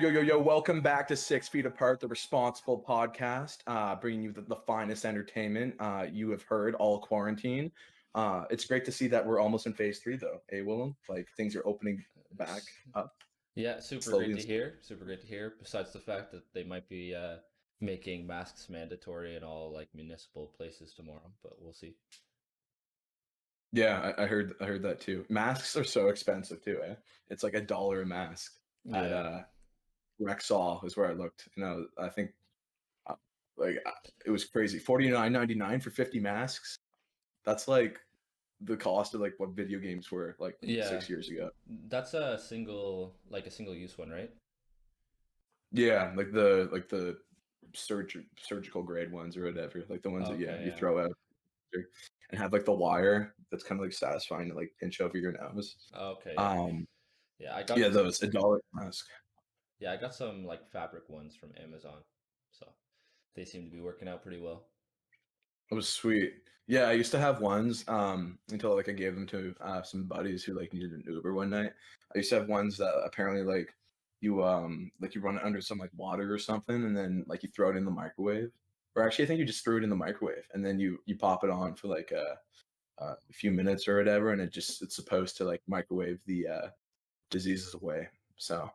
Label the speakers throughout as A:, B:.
A: Yo. Welcome back to 6 Feet Apart, the responsible podcast, bringing you the finest entertainment you have heard all quarantine. It's great to see that we're almost in phase 3, though. Hey, Willem, like things are opening back up
B: Yeah, super
A: slowly
B: great
A: and
B: to
A: slowly.
B: hear. Super great to hear. Besides the fact that they might be making masks mandatory in all like municipal places tomorrow, but we'll see.
A: Yeah, I heard that too. Masks are so expensive too, eh? It's like $1 a mask at
B: Yeah.
A: Rexall is where I looked. I think uh, like it was crazy. $49.99 for 50 masks. That's like the cost of like what video games were like
B: Yeah.
A: 6 years ago.
B: That's a single use one, right?
A: Yeah, like the surgical grade ones or whatever, like the ones that
B: Okay,
A: you
B: yeah.
A: throw out and have like the wire that's kind of like satisfying to like pinch over your nose.
B: Okay, yeah.
A: Um,
B: Yeah,
A: yeah, those $1 mask.
B: I got some like fabric ones from Amazon. So they seem to be working out pretty well.
A: It was sweet. Yeah, I used to have ones until like I gave them to some buddies who like needed an Uber one night. I used to have ones that apparently like you run it under some like water or something and then like you throw it in the microwave. Or actually I think you just threw it in the microwave and then you pop it on for like a few minutes or whatever and it's supposed to like microwave the diseases away. So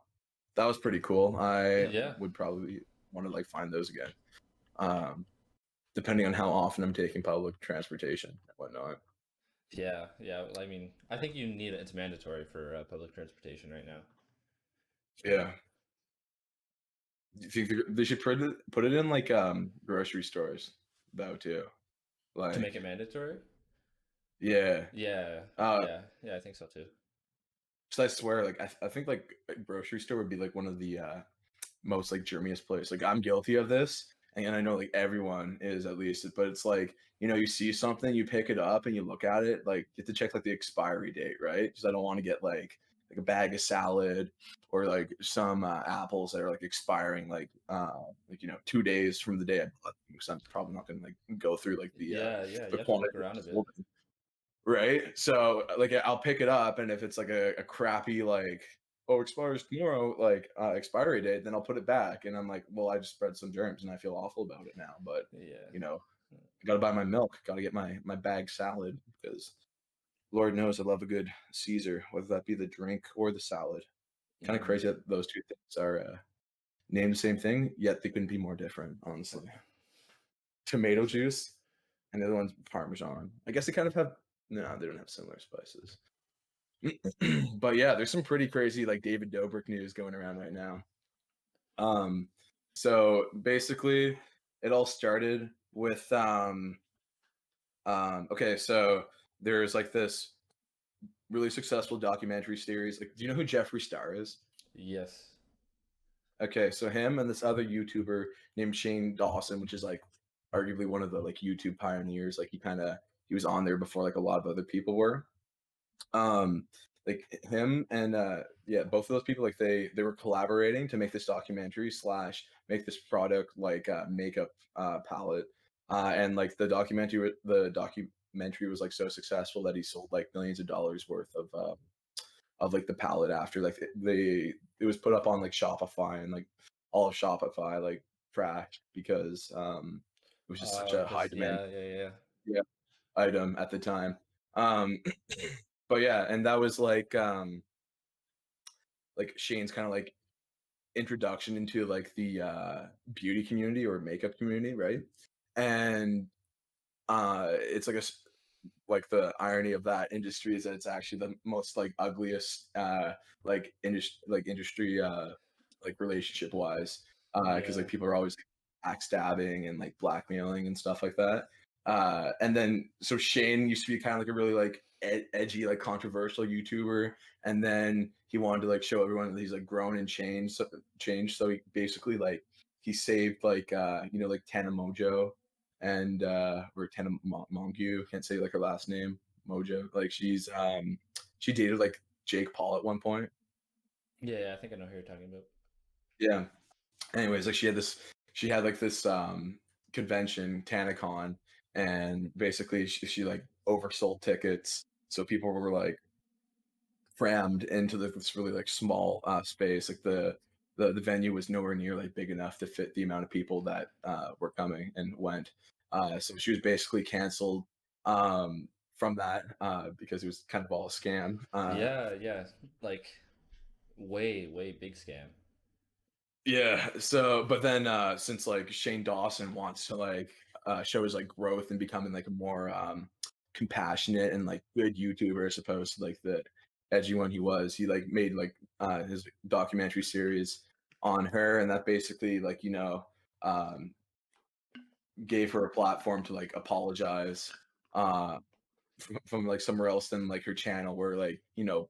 A: that was pretty cool. I
B: Yeah.
A: would probably want to like find those again. Um, Depending on how often I'm taking public transportation and whatnot.
B: Yeah. I mean, I think you need it. It's mandatory for public transportation right now
A: Yeah. Do you think they should put it in like grocery stores though too?
B: to make
A: Like
B: it mandatory.
A: yeah.
B: Yeah,
A: Uh
B: yeah, I think so too.
A: 'Cause I swear like I think like a grocery store would be like one of the most like germiest place. Like I'm guilty of this, and I know like everyone is at least. But it's like you see something, you pick it up and you look at it. Like you have to check like the expiry date, right? Because I don't want to get like a bag of salad or like some apples that are like expiring like 2 days from the day I bought them. Because I'm probably not gonna like go through like
B: Yeah,
A: the
B: you have to look
A: quantity.
B: around a bit.
A: Right? So like I'll pick it up and if it's like a crappy like oh expires tomorrow like expiry date, then I'll put it back and I'm like, well, I just spread some germs and I feel awful about it now. But
B: Yeah.
A: you know, I gotta buy my milk, gotta get my bag salad because Lord knows I love a good Caesar, whether that be the drink or the salad. Kind of
B: Mm.
A: crazy that those two things are named the same thing, yet they couldn't be more different, honestly. Tomato juice and the other one's Parmesan. I guess they kind of have no, they don't have similar spices. But yeah, there's some pretty crazy like David Dobrik news going around right now. Um, so basically, it all started with okay, so there's like this really successful documentary series. Like, do you know who Jeffree Star is?
B: Yes.
A: Okay, so him and this other YouTuber named Shane Dawson, which is like arguably one of the like YouTube pioneers. Like he was on there before like a lot of other people were. um like him and yeah, both of those people like they were collaborating to make this documentary slash make this product like makeup palette and like the documentary was like so successful that he sold like millions of dollars worth of like the palette after like it was put up on like Shopify and like all of Shopify like crashed because it was just such a high
B: Cause
A: demand
B: yeah.
A: yeah, item at the time. um but yeah, and that was like Shane's kind of like introduction into like the beauty community or makeup community, right? And it's like like the irony of that industry is that it's actually the most like ugliest industry like relationship wise because
B: Yeah.
A: like people are always like, backstabbing and like blackmailing and stuff like that. And then so Shane used to be kind of like a really like edgy like controversial YouTuber, and then he wanted to like show everyone that he's like grown and changed. So he basically like he saved like like Tana Mojo and or Tana Mongeau, can't say like her last name, Mojo. Like she dated like Jake Paul at one point.
B: Yeah, I think I know who you're talking about.
A: Yeah. Anyways, like she had like this convention, TanaCon, and basically she like oversold tickets. So people were like crammed into this really like small space. Like the venue was nowhere near like big enough to fit the amount of people that were coming and went. So she was basically canceled from that because it was kind of all a scam.
B: Yeah, yeah, like way big scam.
A: Yeah. So, but then since like Shane Dawson wants to like show his like growth and becoming like a more compassionate and like good YouTuber as opposed to like the edgy one he was, he like made like his documentary series on her, and that basically like um, gave her a platform to like apologize from like somewhere else than like her channel, where like
B: No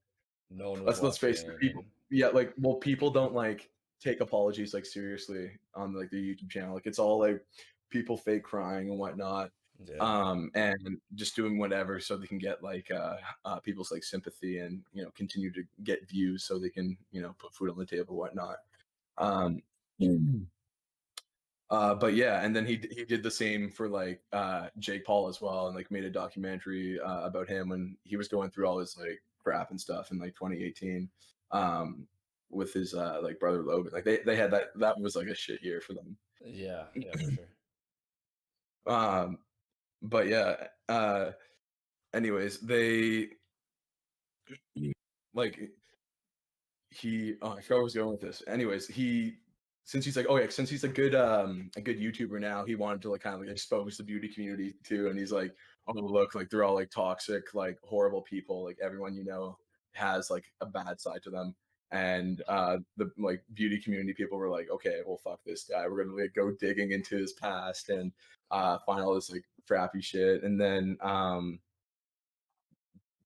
B: one was
A: let's face it,
B: watching,
A: people,
B: and
A: yeah, like, well, people don't like take apologies like seriously on like the YouTube channel. Like it's all like people fake crying and whatnot,
B: yeah,
A: and just doing whatever so they can get like people's like sympathy and continue to get views so they can put food on the table, whatnot. Um, but yeah, and then he did the same for like Jake Paul as well, and like made a documentary about him when he was going through all his like crap and stuff in like 2018 um, with his like brother Logan. Like they had that was like a shit year for them.
B: yeah, yeah, for sure.
A: Um, but yeah, anyways, they like I forgot where I was going with this. Anyways, since he's like, oh yeah, since he's a good YouTuber now, he wanted to like kind of like expose the beauty community too. And he's like, oh look, like they're all like toxic, like horrible people. Like everyone has like a bad side to them. And the like beauty community people were like, okay, well fuck this guy. We're gonna like go digging into his past and find all this like crappy shit. And then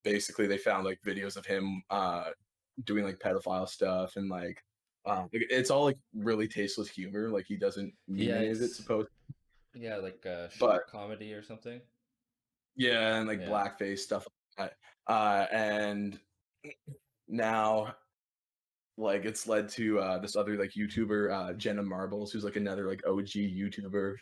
A: basically they found like videos of him doing like pedophile stuff and it's all like really tasteless humor. Like he doesn't mean
B: Yeah,
A: any of it
B: it's
A: supposed,
B: yeah, like
A: but
B: shark comedy or something.
A: yeah, and like
B: Yeah.
A: blackface stuff like that. And now like it's led to this other like YouTuber, Jenna Marbles, who's like another like OG YouTuber.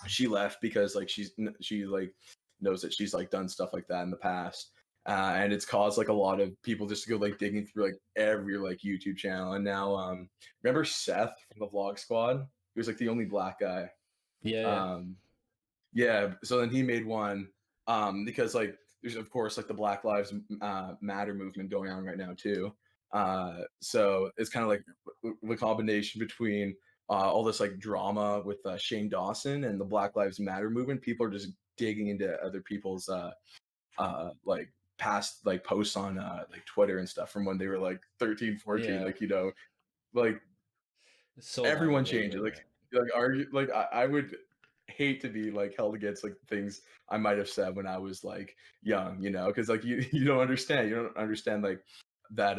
A: She left because like she like knows that she's like done stuff like that in the past. And it's caused like a lot of people just to go like digging through like every like YouTube channel. And now remember Seth from the Vlog Squad? He was like the only black guy.
B: Yeah, yeah.
A: Um yeah, so then he made one because like there's of course like the Black Lives Matter movement going on right now too. So it's kind of like the combination between all this like drama with Shane Dawson and the Black Lives Matter movement. People are just digging into other people's like past like posts on like Twitter and stuff from when they were like 13, 14.
B: Yeah.
A: Like like
B: So long
A: everyone
B: ago
A: changes.
B: though, yeah.
A: Like argue like I would hate to be like held against like things I might have said when I was like young, because like you don't understand. You don't understand like that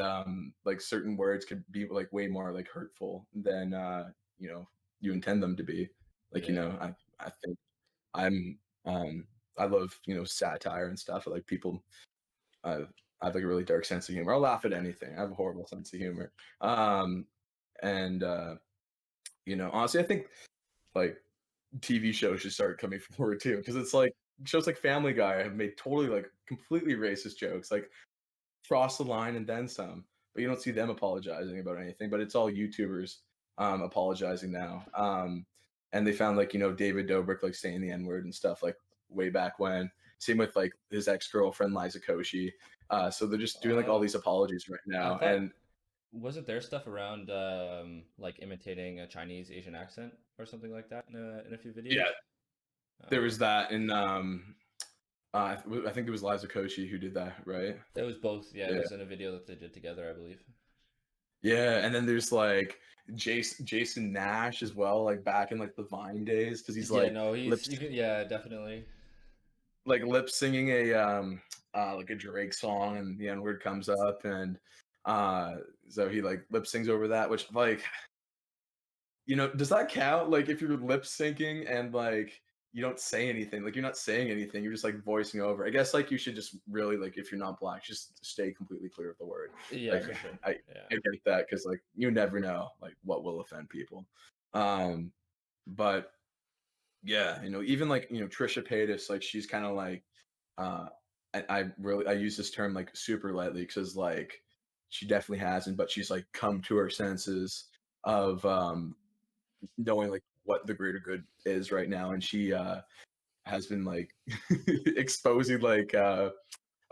A: like certain words could be like way more like hurtful than you intend them to be. Like,
B: Yeah.
A: I think I'm I love, satire and stuff. Like people I have like a really dark sense of humor. I'll laugh at anything. I have a horrible sense of humor. Um and honestly I think like TV shows should start coming forward too, because it's like shows like Family Guy have made totally like completely racist jokes, like cross the line and then some. But you don't see them apologizing about anything. But it's all YouTubers apologizing now. And they found like David Dobrik like saying the N word and stuff like way back when. Same with like his ex girlfriend Liza Koshy. So they're just doing like all
B: Uh,
A: these apologies right
B: I
A: now,
B: thought
A: and
B: wasn't there stuff around like imitating a Chinese Asian accent or something like that in a few
A: yeah,
B: videos?
A: there
B: Okay.
A: was that, and I think it was Liza Koshy who did that, right?
B: It was both. Yeah, it
A: Yeah.
B: was in a video that they did together, I believe.
A: Yeah, and then there's like Jason Nash as well, like back in like the Vine days, because he's
B: Yeah,
A: like
B: no, he's you can, yeah, definitely.
A: lip singing a like a Drake song, and the N word comes up, and so he like lip sings over that, which like does that count? Like if you're lip syncing and like you don't say anything, like you're not saying anything, you're just like voicing over. I guess like you should just really like if you're not black, just stay completely clear of the word.
B: Yeah,
A: Like
B: for sure.
A: I
B: Yeah.
A: I get that because like you never know like what will offend people. Um, but yeah, even like Trisha Paytas, like she's kind of like uh I use this term like super lightly because like she definitely hasn't, but she's like come to her senses of knowing like what the greater good is right now, and she has been like exposing like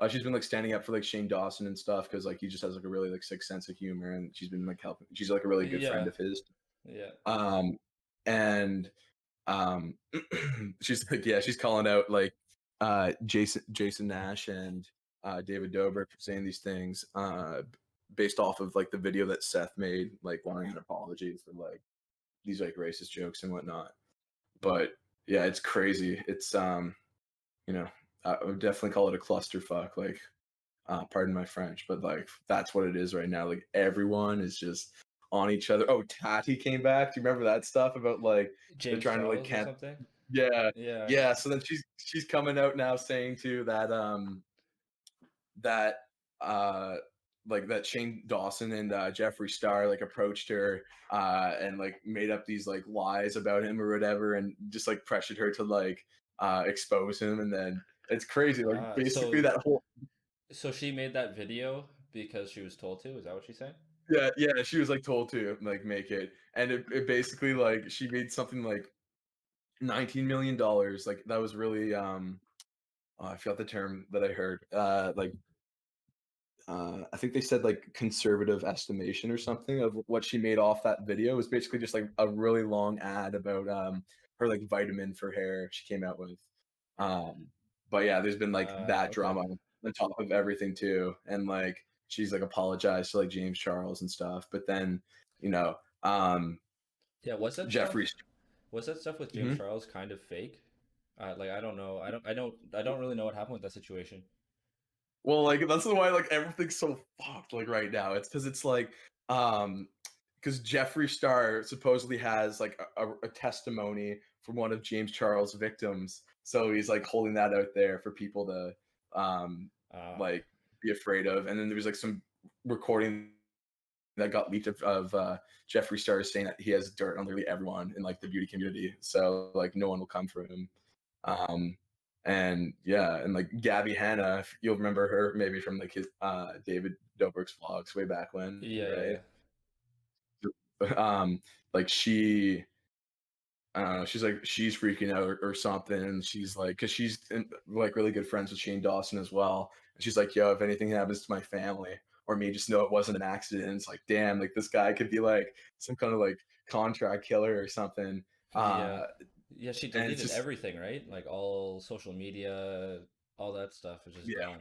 A: she's been like standing up for like Shane Dawson and stuff because like he just has like a really like sick sense of humor, and she's been like helping. She's like a really good friend
B: Yeah,
A: of his.
B: yeah.
A: Um, and um, she's like, yeah, she's calling out like Jason Nash and David Dobrik for saying these things based off of like the video that Seth made, like wanting an apology for like these like racist jokes and whatnot. But yeah, it's crazy. It's you know, I would definitely call it a clusterfuck. Like, pardon my French, but like that's what it is right now. Like everyone is just on each other. Oh, Tati came back. Do you remember that stuff about like they're
B: James
A: trying to like
B: Charles or
A: can't?
B: something.
A: Yeah,
B: Yeah.
A: yeah. So then she's coming out now saying too that that like that Shane Dawson and Jeffree Star like approached her and like made up these like lies about him or whatever, and just like pressured her to like expose him, and then it's crazy. Like basically
B: So
A: that whole
B: so she made that video because she was told to. Is that what she's saying?
A: yeah, yeah, she was like told to like make it, and it basically like she made something like $19 million. Like that was really oh, I forgot the term that I heard. Like I think they said like conservative estimation or something of what she made off that video. It was basically just like a really long ad about her like vitamin for hair she came out with. Um, but yeah, there's been like that
B: Okay.
A: drama on top of everything too, and like she's like apologized to like James Charles and stuff. But then you know
B: Yeah,
A: Jeffrey.
B: was that stuff with James
A: Mhm.
B: Charles kind of fake? Like I don't know. I don't really know what happened with that situation.
A: Well, like that's why like everything's so fucked like right now. It's because it's like um because Jeffree Star supposedly has like a testimony from one of James Charles' victims, so he's like holding that out there for people to um
B: Uh
A: like be afraid of. And then there was like some recording that got leaked of Jeffree Star saying that he has dirt on literally everyone in like the beauty community, so like no one will come for him. Um, and yeah, and like Gabby Hanna, if you'll remember her maybe from like his David Dobrik's vlogs way back when,
B: yeah, yeah,
A: right?
B: yeah.
A: Like she, I don't know, she's like she's freaking out or something, and she's like, because she's like really good friends with Shane Dawson as well, and she's like, yo, if anything happens to my family or me, just know it wasn't an accident. And it's like, damn, like this guy could be like some kind of like contract killer or something.
B: Yeah.
A: Uh,
B: Yeah, she
A: and it's
B: deleted
A: just
B: everything, right? Like all social media, all that stuff is just
A: yeah,
B: gone.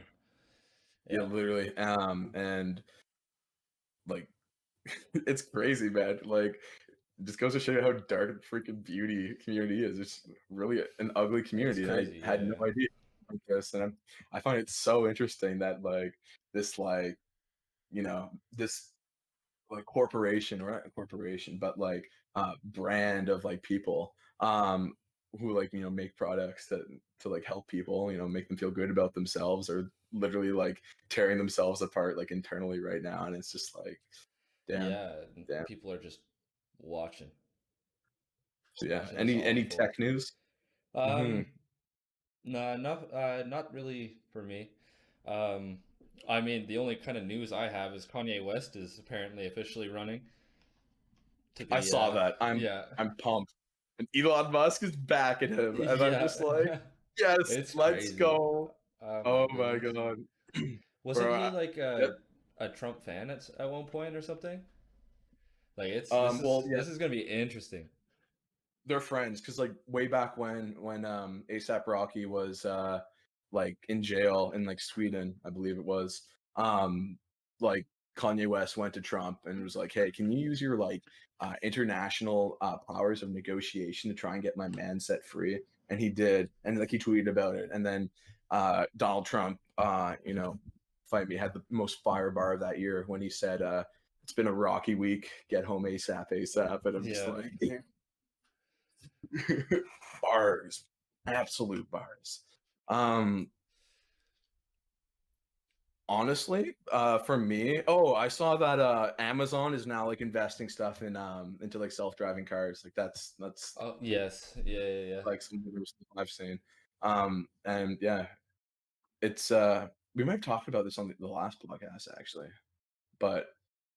A: yeah,
B: Yeah.
A: literally. And like it's crazy, man. Like, it just goes to show you how dark freaking beauty community is. It's really an ugly
B: It is
A: community, and I
B: crazy.
A: had no
B: Yeah.
A: idea like this. And I find it so interesting that like this, like this like corporation or not a corporation, but like brand of like people who like make products that to like help people, make them feel good about themselves, or literally like tearing themselves apart like internally right now, and it's just like damn,
B: Yeah, and
A: damn.
B: people are just watching,
A: So yeah,
B: watching this
A: any
B: all
A: any
B: unfold.
A: tech news? Hmm.
B: Um, no, not really for me. Um, I mean, the only kind of news I have is Kanye West is apparently officially running to
A: I
B: be,
A: saw that. I'm
B: yeah,
A: I'm pumped. And Elon Musk is backing him, and I'm just like,
B: yeah,
A: yes,
B: it's
A: let's
B: crazy.
A: go.
B: Oh my
A: Oh my
B: goodness.
A: god,
B: Wasn't
A: bro.
B: he like
A: Yep.
B: a Trump fan at one point or something? Like it's
A: Well, yeah,
B: this is gonna be interesting.
A: they're friends because like way back when ASAP Rocky was like in jail in like Sweden, I believe it was. Like Kanye West went to Trump and was like, "Hey, can you use your like international powers of negotiation to try and get my man set free?" And he did, and like he tweeted about it. And then Donald Trump, fight me, had the most fire bar of that year when he said, "It's been a rocky week. Get home ASAP, ASAP." And I'm just
B: Yeah.
A: like, bars, absolute bars. Um, Honestly, for me, oh, I saw that Amazon is now like investing stuff in into like self-driving cars. Like that's
B: Oh yes. Yeah, yeah, yeah.
A: like some of the stuff I've seen. And yeah, it's we might have talked about this on the last podcast actually. But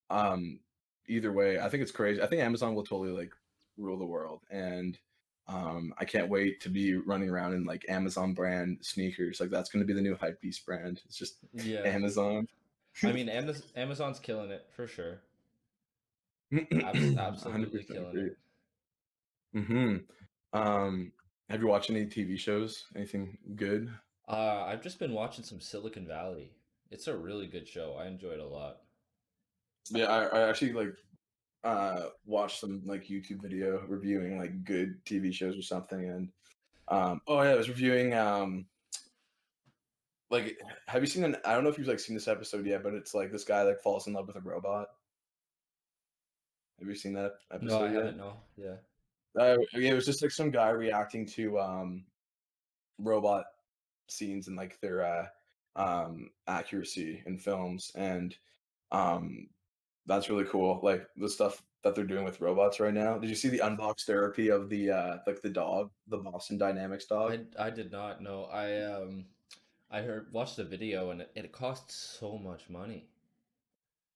A: um, either way, I think it's crazy. I think Amazon will totally like rule the world, and I can't wait to be running around in like Amazon brand sneakers. Like that's going to be the new hype beast brand. It's just
B: Yeah.
A: Amazon.
B: I mean, Amazon's killing it for sure. Absolutely
A: 100%
B: killing
A: agree.
B: it.
A: Hmm. Have you watched any TV shows? Anything good?
B: I've just been watching some Silicon Valley. It's a really good show. I enjoy it a lot.
A: Yeah, I actually like watched some like YouTube video reviewing like good TV shows or something, and oh yeah, I was reviewing like have you seen an I don't know if you've like seen this episode yet, but it's like this guy like falls in love with a robot. Have you seen that
B: No, I
A: episode yet?
B: haven't. No. Yeah.
A: Yeah, it was just like some guy reacting to robot scenes and like their accuracy in films, and um that's really cool. Like the stuff that they're doing with robots right now. Did you see the unbox therapy of the like the dog, the Boston Dynamics dog?
B: I did not know. I heard watched the video and it costs so much money.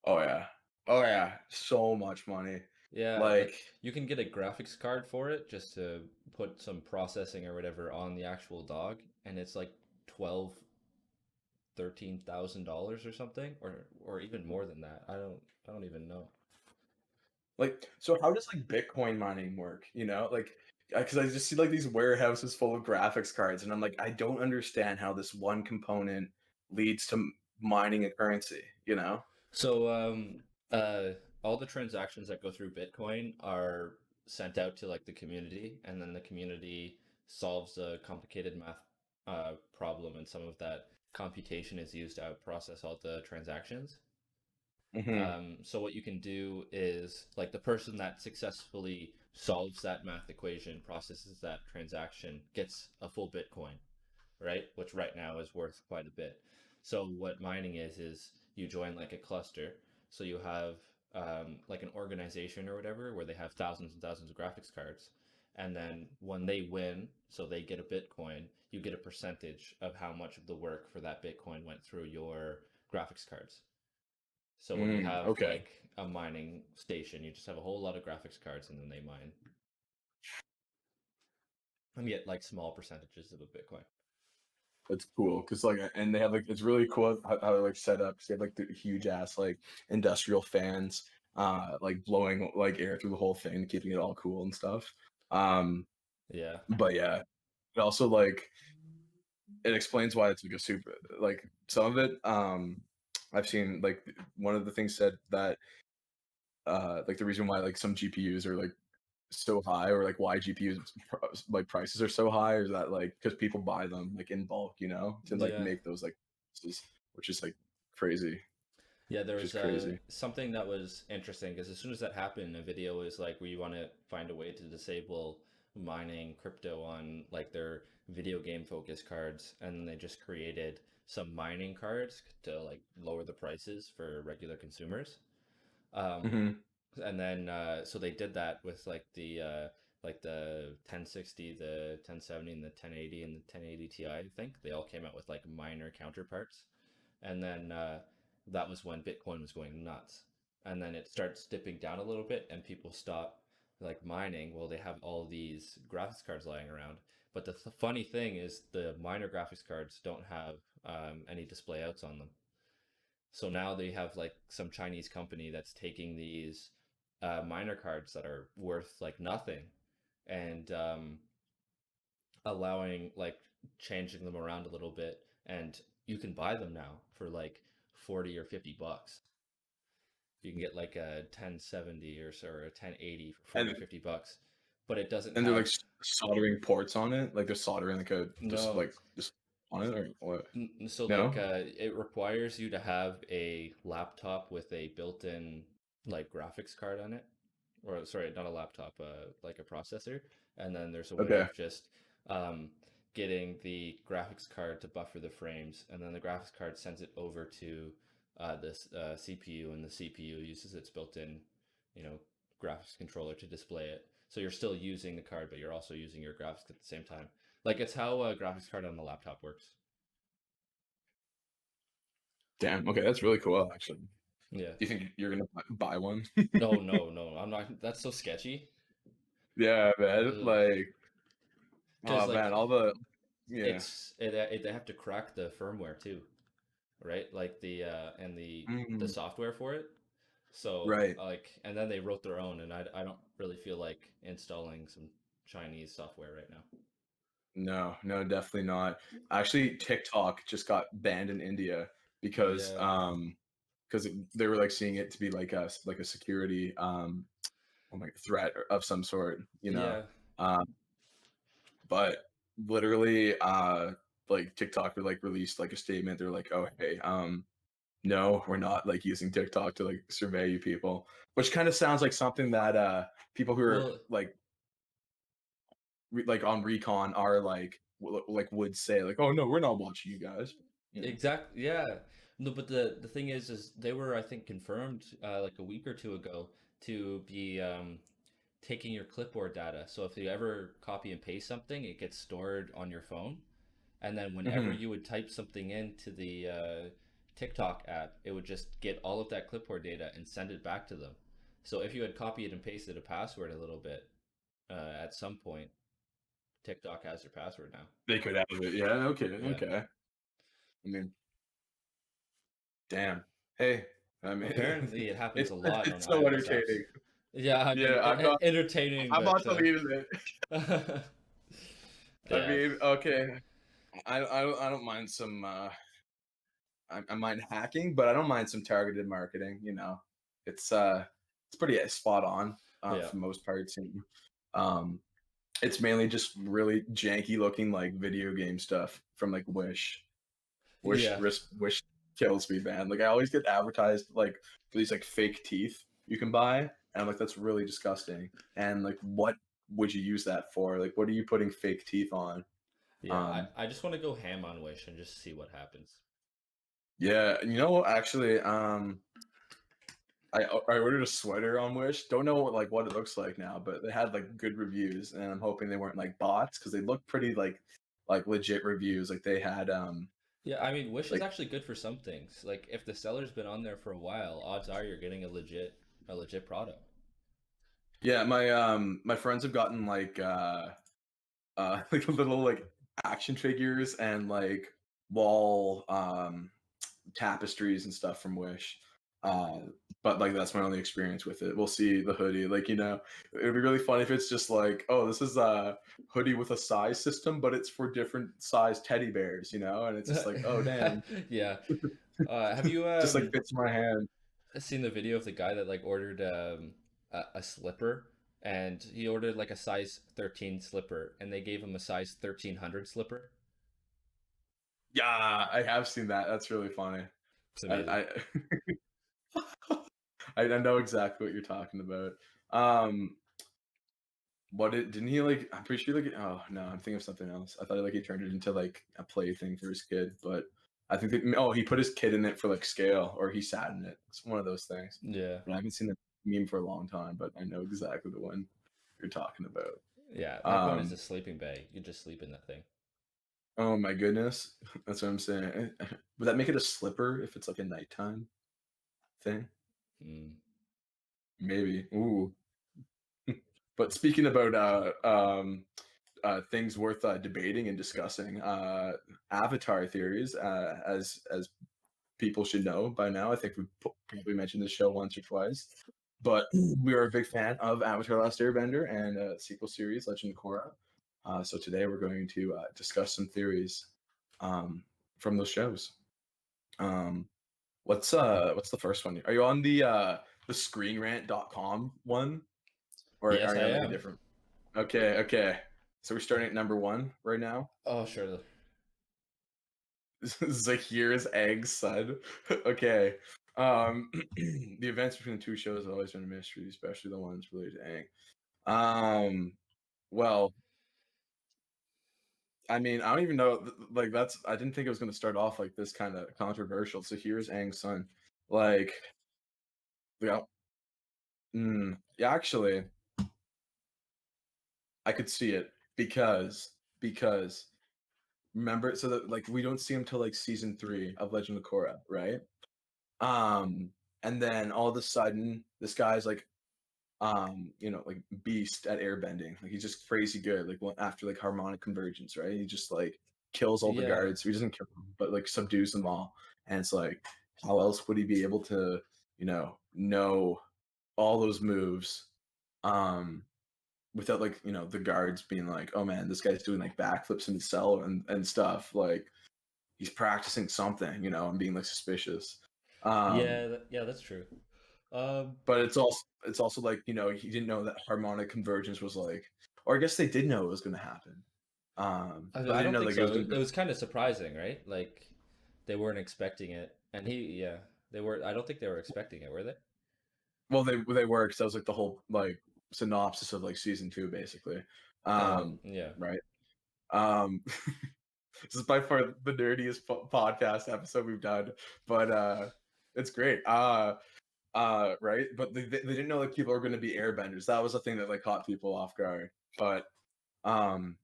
A: Oh yeah. Oh yeah. So much money.
B: Yeah, like
A: Like
B: you can get a graphics card for it just to put some processing or whatever on the actual dog, and it's like 12, $13,000 or something, or even more than that. I don't even know.
A: so how does like Bitcoin mining work? You know, like because I just see like these warehouses full of graphics cards, and I'm like, I don't understand how this one component leads to mining a currency. You know?
B: So uh all the transactions that go through Bitcoin are sent out to like the community, and then the community solves a complicated math problem, and some of that computation is used to process all the transactions.
A: Hmm.
B: So what you can do is like the person that successfully solves that math equation, processes that transaction, gets a full Bitcoin, right? Which right now is worth quite a bit. So what mining is you join like a cluster. So you have like an organization or whatever where they have thousands and thousands of graphics cards. And then when they win, so they get a Bitcoin, you get a percentage of how much of the work for that Bitcoin went through your graphics cards. So when you have
A: Okay.
B: like a mining station, you just have a whole lot of graphics cards and then they mine and get like small percentages of a Bitcoin.
A: That's cool because like, and they have like it's really cool how they're like set up. 'Cause they have like the huge ass like industrial fans, like blowing like air through the whole thing, keeping it all cool and stuff. Um,
B: Yeah.
A: but yeah, it also like it explains why it's like a super like some of it. I've seen like one of the things said that like the reason why like some GPUs are like so high or like why GPUs like prices are so high is that like because people buy them like in bulk, you know, to like
B: Yeah.
A: make those like pieces, which is like crazy,
B: Yeah, there
A: which is
B: was
A: crazy.
B: something that was interesting because as soon as that happened, a video was like where you want to find a way to disable mining crypto on like their video game focused cards, and they just created some mining cards to like lower the prices for regular consumers. Um,
A: Hmm.
B: and then so they did that with like the 1060, the 1070, and the 1080 and the 1080 Ti. I think they all came out with like minor counterparts, and then that was when Bitcoin was going nuts, and then it starts dipping down a little bit, and people stop like mining. Well, they have all these graphics cards lying around, but the funny thing is the minor graphics cards don't have any display outs on them. So now they have like some Chinese company that's taking these miner cards that are worth like nothing and allowing like changing them around a little bit, and you can buy them now for like 40 or $50. You can get like a 1070 or so or a 1080 for 40 or
A: And
B: $50, but it doesn't
A: and they're like
B: have
A: soldering ports on it, like they're soldering like a
B: no.
A: just on it or what?
B: So like
A: No.
B: it requires you to have a laptop with a built-in like graphics card on it, or sorry, not a laptop, like a processor, and then there's a way
A: Okay.
B: of just um, getting the graphics card to buffer the frames, and then the graphics card sends it over to this CPU, and the CPU uses its built-in, you know, graphics controller to display it. So you're still using the card, but you're also using your graphics at the same time. Like it's how a graphics card on the laptop works.
A: Damn. Okay, that's really cool actually.
B: Yeah.
A: Do you think you're gonna buy one?
B: No, no, no. I'm not. That's so sketchy.
A: Yeah, man. Like,
B: Because
A: oh
B: like
A: man, all the yeah.
B: they have to crack the firmware too, right? Like and the
A: Mhm.
B: software for it. So
A: Right.
B: like, and then they wrote their own, and I don't really feel like installing some Chinese software right now.
A: No, no, definitely not. Actually, TikTok just got banned in India because
B: Yeah,
A: they were like seeing it to be like a security oh my threat of some sort, you know.
B: yeah,
A: Um, but literally, like TikTok like released like a statement. They're like, "Oh, hey, no, we're not like using TikTok to like survey you people," which kind of sounds like something that people who are
B: well,
A: like like on recon are like like would say like, "Oh no, we're not watching you guys." You know.
B: exactly, yeah. No, but the thing is they were, I think, confirmed like a week or two ago to be taking your clipboard data. So if you ever copy and paste something, it gets stored on your phone. And then whenever
A: Mhm.
B: you would type something into the TikTok app, it would just get all of that clipboard data and send it back to them. So if you had copied and pasted a password a little bit at some point, TikTok has your password now.
A: They could have it. Yeah. Okay.
B: Yeah.
A: Okay. I mean, damn. Hey. I mean,
B: Apparently, it happens a lot on
A: it's so
B: iOS apps.
A: entertaining.
B: Yeah, I mean,
A: Yeah, I'm not.
B: entertaining,
A: I'm not
B: but
A: believing it. I
B: yeah,
A: mean, okay. I don't mind some. I mind hacking, but I don't mind some targeted marketing. You know, it's pretty spot on
B: yeah,
A: for most parts. Um, it's mainly just really janky looking like video game stuff from like Wish.
B: yeah,
A: Wish kills me, man. Like I always get advertised like for these like fake teeth you can buy, and I'm like, that's really disgusting. And like, what would you use that for? Like, what are you putting fake teeth on?
B: yeah.
A: Um,
B: I just want to go ham on Wish and just see what happens.
A: yeah, you know, actually, I ordered a sweater on Wish. Don't know what it looks like now, but they had like good reviews, and I'm hoping they weren't like bots because they look pretty like legit reviews. Like they had
B: Yeah, I mean, Wish is
A: like
B: actually good for some things. Like if the seller's been on there for a while, odds are you're getting a legit product.
A: yeah, my friends have gotten like little like action figures and like wall tapestries and stuff from Wish. Uh, but like that's my only experience with it. We'll see the hoodie. Like, you know, it'd be really funny if it's just like, oh, this is a hoodie with a size system, but it's for different size teddy bears, you know, and it's just like, oh damn,
B: Yeah. Have you
A: just like fits my hand.
B: seen the video of the guy that like ordered a slipper and he ordered like a size 13 slipper and they gave him a size 1300 slipper?
A: Yeah, I have seen that. That's really funny.
B: It's amazing.
A: I I know exactly what you're talking about. Um, didn't he like? I'm pretty sure like. Oh no, I'm thinking of something else. I thought like he turned it into like a play thing for his kid, but I think that, oh, he put his kid in it for like scale, or he sat in it. It's one of those things.
B: Yeah.
A: But I haven't seen the meme for a long time, but I know exactly the one you're talking about.
B: Yeah, that one is a
A: Um,
B: sleeping bag. You just sleep in that thing.
A: oh my goodness, that's what I'm saying. Would that make it a slipper if it's like a nighttime thing?
B: Mm.
A: Maybe. Ooh. But speaking about things worth debating and discussing, avatar theories, as people should know by now. I think we've probably mentioned this show once or twice, but we are a big fan of Avatar: Last Airbender and sequel series Legend of Korra. So today we're going to discuss some theories um, from those shows. Um, what's the first one? Are you on the screenrant.com one, or
B: Yes,
A: are you
B: I
A: on like a
B: am.
A: different? Okay, okay. So we're starting at number one right now.
B: Oh, sure.
A: Zahir's egg son. Okay. The events between the two shows have always been a mystery, especially the ones related to Aang. Well, I mean, I don't even know. Like, that's I didn't think it was going to start off like this kind of controversial. So here's Aang's son. Like, yeah, yeah, actually, I could see it because remember, so that like we don't see him till like season 3 of Legend of Korra, right? Um, and then all of a sudden this guy's like like beast at airbending. Like he's just crazy good. Like after like harmonic convergence, right? He just like kills all the
B: Yeah,
A: guards. He doesn't kill them, but like subdues them all. And it's like, how else would he be able to, know all those moves, um, without like the guards being like, oh man, this guy's doing like backflips in his cell and stuff. Like he's practicing something, and being like suspicious. Um,
B: yeah, that's true. Um,
A: but it's also like he didn't know that harmonic convergence was like, or I guess they did know it was going to happen, but they
B: I
A: didn't
B: don't
A: know
B: think
A: like it was
B: so.
A: going
B: It
A: to.
B: was kind of surprising, right? Like they weren't expecting it, and yeah, they were. I don't think they were expecting it, were they?
A: Well, they were, because that was like the whole like synopsis of like season 2 basically.
B: Oh,
A: um
B: yeah.
A: right. um this is by far the nerdiest podcast episode we've done, but it's great. Right, but they didn't know like people are going to be airbenders. That was the thing that like caught people off guard. But um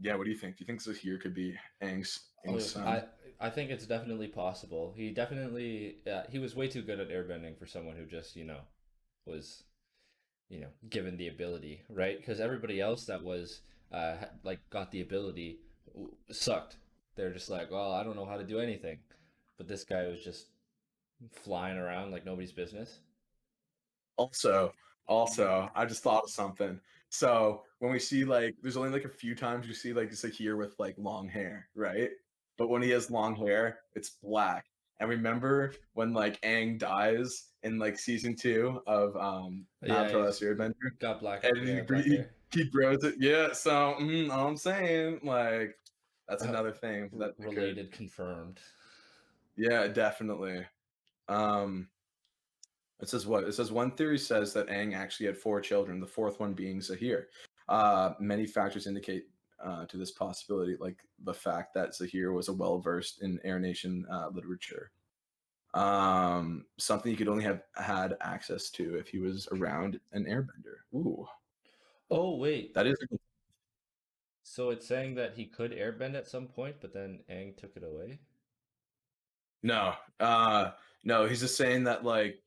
A: yeah, what do you think? Do you think Zahir could be Aang's
B: Oh,
A: son?
B: I think it's definitely possible. He definitely he was way too good at airbending for someone who just was given the ability, right? Because everybody else that was like got the ability sucked. They're just like, well, I don't know how to do anything, but this guy was just flying around like nobody's business.
A: Also, also, I just thought of something. So when we see like, there's only like a few times you see like Zahir with like long hair, right? But when he has long hair, it's black. And remember when like Aang dies in like season 2 of
B: Yeah,
A: Avatar: The
B: he's
A: Last Airbender,
B: got
A: and
B: black hair.
A: he grows it. Yeah, so all I'm saying, like, that's
B: Uh,
A: another thing that they could.
B: Related confirmed.
A: Yeah, definitely. Um, It says what? It says one theory says that Aang actually had 4 children, the fourth one being Zahir. Many factors indicate to this possibility, like the fact that Zahir was a well-versed in Air Nation literature. Something he could only have had access to if he was around an airbender. Ooh,
B: Oh wait,
A: that is
B: so it's saying that he could airbend at some point, but then Aang took it away.
A: no, no. He's just saying that like,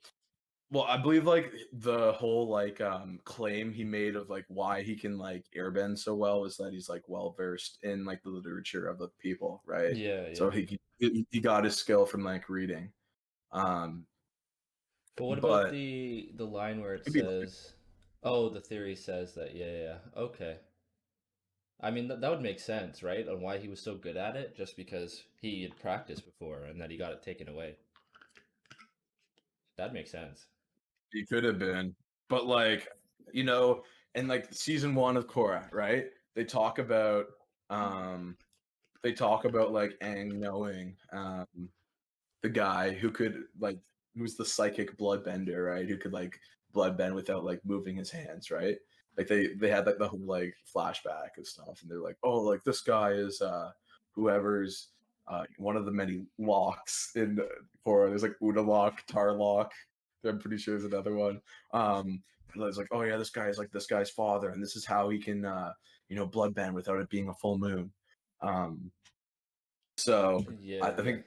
A: well, I believe like the whole like claim he made of like why he can like airbend so well is that he's like well versed in like the literature of the people, right?
B: Yeah,
A: So
B: yeah.
A: he got his skill from like reading. Um,
B: But what about
A: but
B: the line where
A: it
B: it
A: could be like,
B: says, "Oh, the theory says that." Yeah, yeah. Okay. I mean, that would make sense, right? On why he was so good at it, just because he had practiced before and that he got it taken away. That makes sense.
A: he could have been, but like you know, in like season 1 of Korra, right? They talk about um like Aang knowing the guy who could like who's the psychic bloodbender, right? Who could like bloodbend without like moving his hands, right? Like they had like the whole like flashback of stuff, and they're like, oh, like this guy is whoever's one of the many locks in Korra. There's like Unalaq, Tarlock. I'm pretty sure there's another one. And it's like, oh yeah, this guy is like this guy's father, and this is how he can bloodbend without it being a full moon. Um, so
B: Yeah,
A: I
B: yeah.
A: think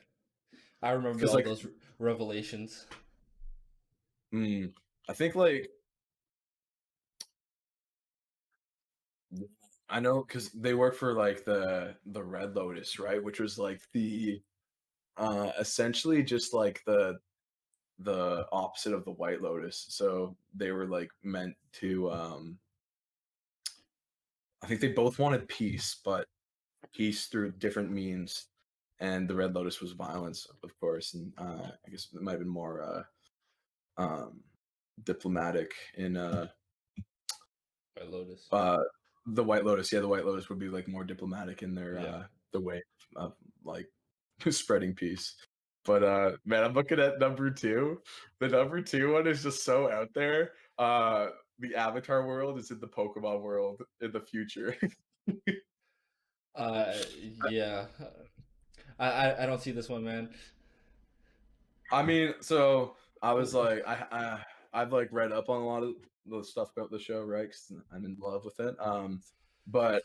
B: I remember
A: because
B: all
A: like
B: those revelations.
A: Mm, I think like I know because they work for like the Red Lotus, right? Which was like the essentially just like the opposite of the White Lotus. So they were like meant to I think they both wanted peace, but peace through different means. And the Red Lotus was violence, of course, and I guess it might have been more um diplomatic in
B: By Lotus.
A: Uh, the White Lotus, yeah, the White Lotus would be like more diplomatic in their
B: Yeah.
A: the way of like spreading peace. But man, I'm looking at number 2. The number 2 one is just so out there. The Avatar world is in the Pokemon world in the future.
B: Yeah. I don't see this one, man.
A: I mean, so I was like, I've like read up on a lot of the stuff about the show, right? Because I'm in love with it. But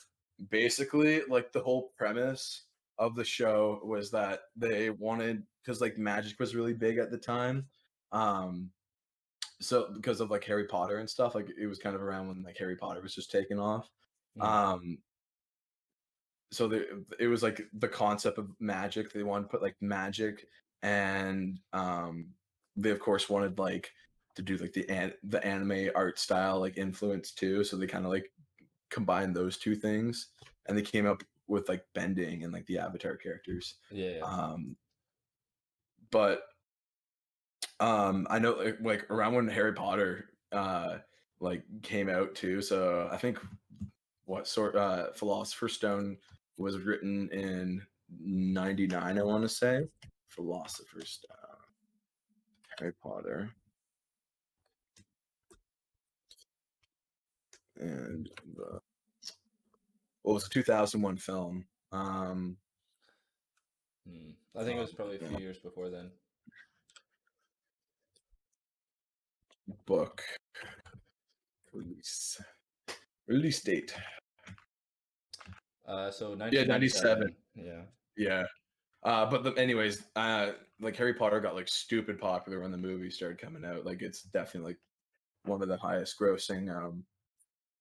A: basically, like the whole premise of the show was that they wanted, because like magic was really big at the time. Um, so because of like Harry Potter and stuff, like it was kind of around when like Harry Potter was just taking off.
B: Mm.
A: Um, so it was like the concept of magic. They wanted to put like magic, and they of course wanted like to do like the anime art style like influence too. So they kind of like combined those two things, and they came up with like bending and like the Avatar characters.
B: Yeah, yeah.
A: Um, but I know like around when Harry Potter like came out too. So I think what sort Philosopher's Stone was written in 99, I want to say. Philosopher's Stone, Harry Potter, and the well, it was a 2001 film.
B: I think it was probably a
A: Yeah,
B: few years before then.
A: book release release date.
B: So
A: Yeah, 97.
B: 1997. Yeah.
A: Yeah. But anyways, like Harry Potter got like stupid popular when the movie started coming out. Like it's definitely like one of the highest grossing.